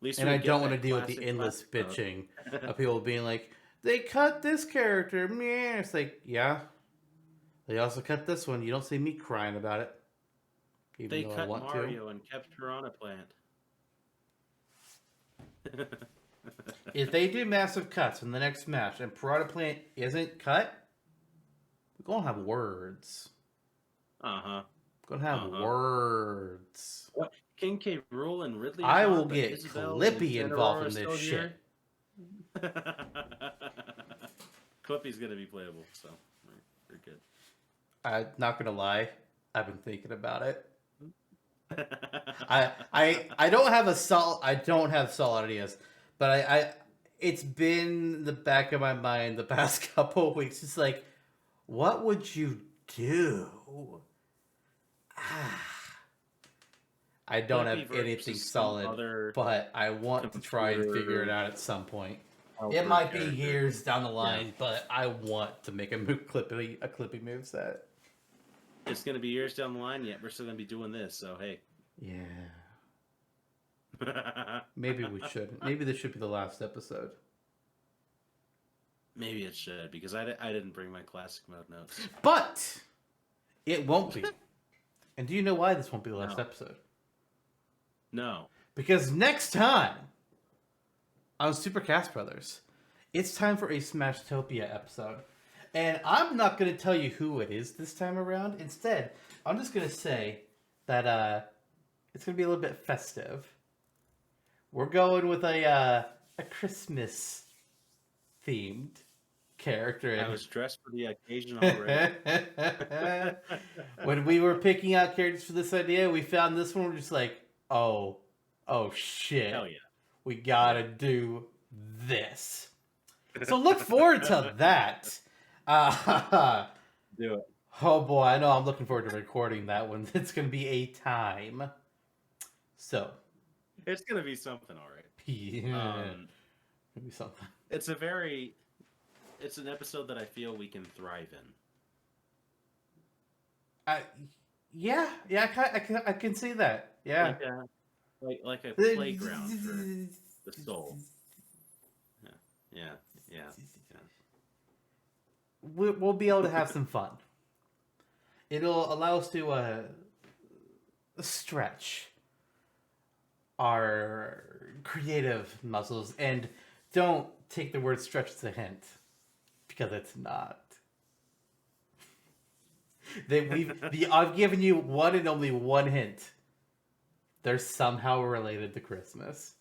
least and I don't want to deal with the endless bitching of people being like, they cut this character. Meh. It's like, yeah. They also cut this one. You don't see me crying about it. Even they cut Mario and kept Piranha Plant. If they do massive cuts in the next match and Piranha Plant isn't cut, we're going to have words. Uh-huh. We're going to have words. What? King K. Rool and Ridley? I will get Clippy involved in this shit. Clippy's going to be playable, so we're good. I'm not going to lie. I've been thinking about it. I don't have solid ideas, but I it's been in the back of my mind the past couple of weeks. It's like, what would you do? I don't have anything solid, but I want to try and figure it out at some point. It might be years down the line, but I want to make a Clippy moveset. It's going to be years down the line, yet we're still going to be doing this, so hey. Yeah. Maybe we should. Maybe this should be the last episode. Maybe it should, because I didn't bring my classic mode notes. But it won't be. And do you know why this won't be the last episode? No. Because next time on Super Cast Brothers, it's time for a Smashtopia episode. And I'm not going to tell you who it is this time around. Instead, I'm just going to say that it's going to be a little bit festive. We're going with a Christmas-themed character. I was dressed for the occasion already. When we were picking out characters for this idea, we found this one. We're just like, oh shit. Hell yeah. We got to do this. So look forward to that. Do it. Oh boy, I know I'm looking forward to recording that one. It's going to be a time. So. It's going to be something, all right. Yeah. It'll be something. It's an episode that I feel we can thrive in. Yeah, I can see that. Yeah. Like a playground for the soul. Yeah. We'll be able to have some fun. It'll allow us to stretch our creative muscles, and don't take the word stretch as a hint, because it's not. I've given you one and only one hint. They're somehow related to Christmas.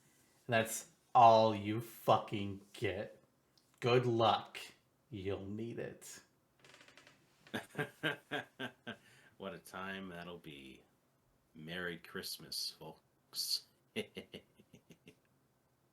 And that's all you fucking get. Good luck. You'll need it. What a time that'll be. Merry Christmas, folks.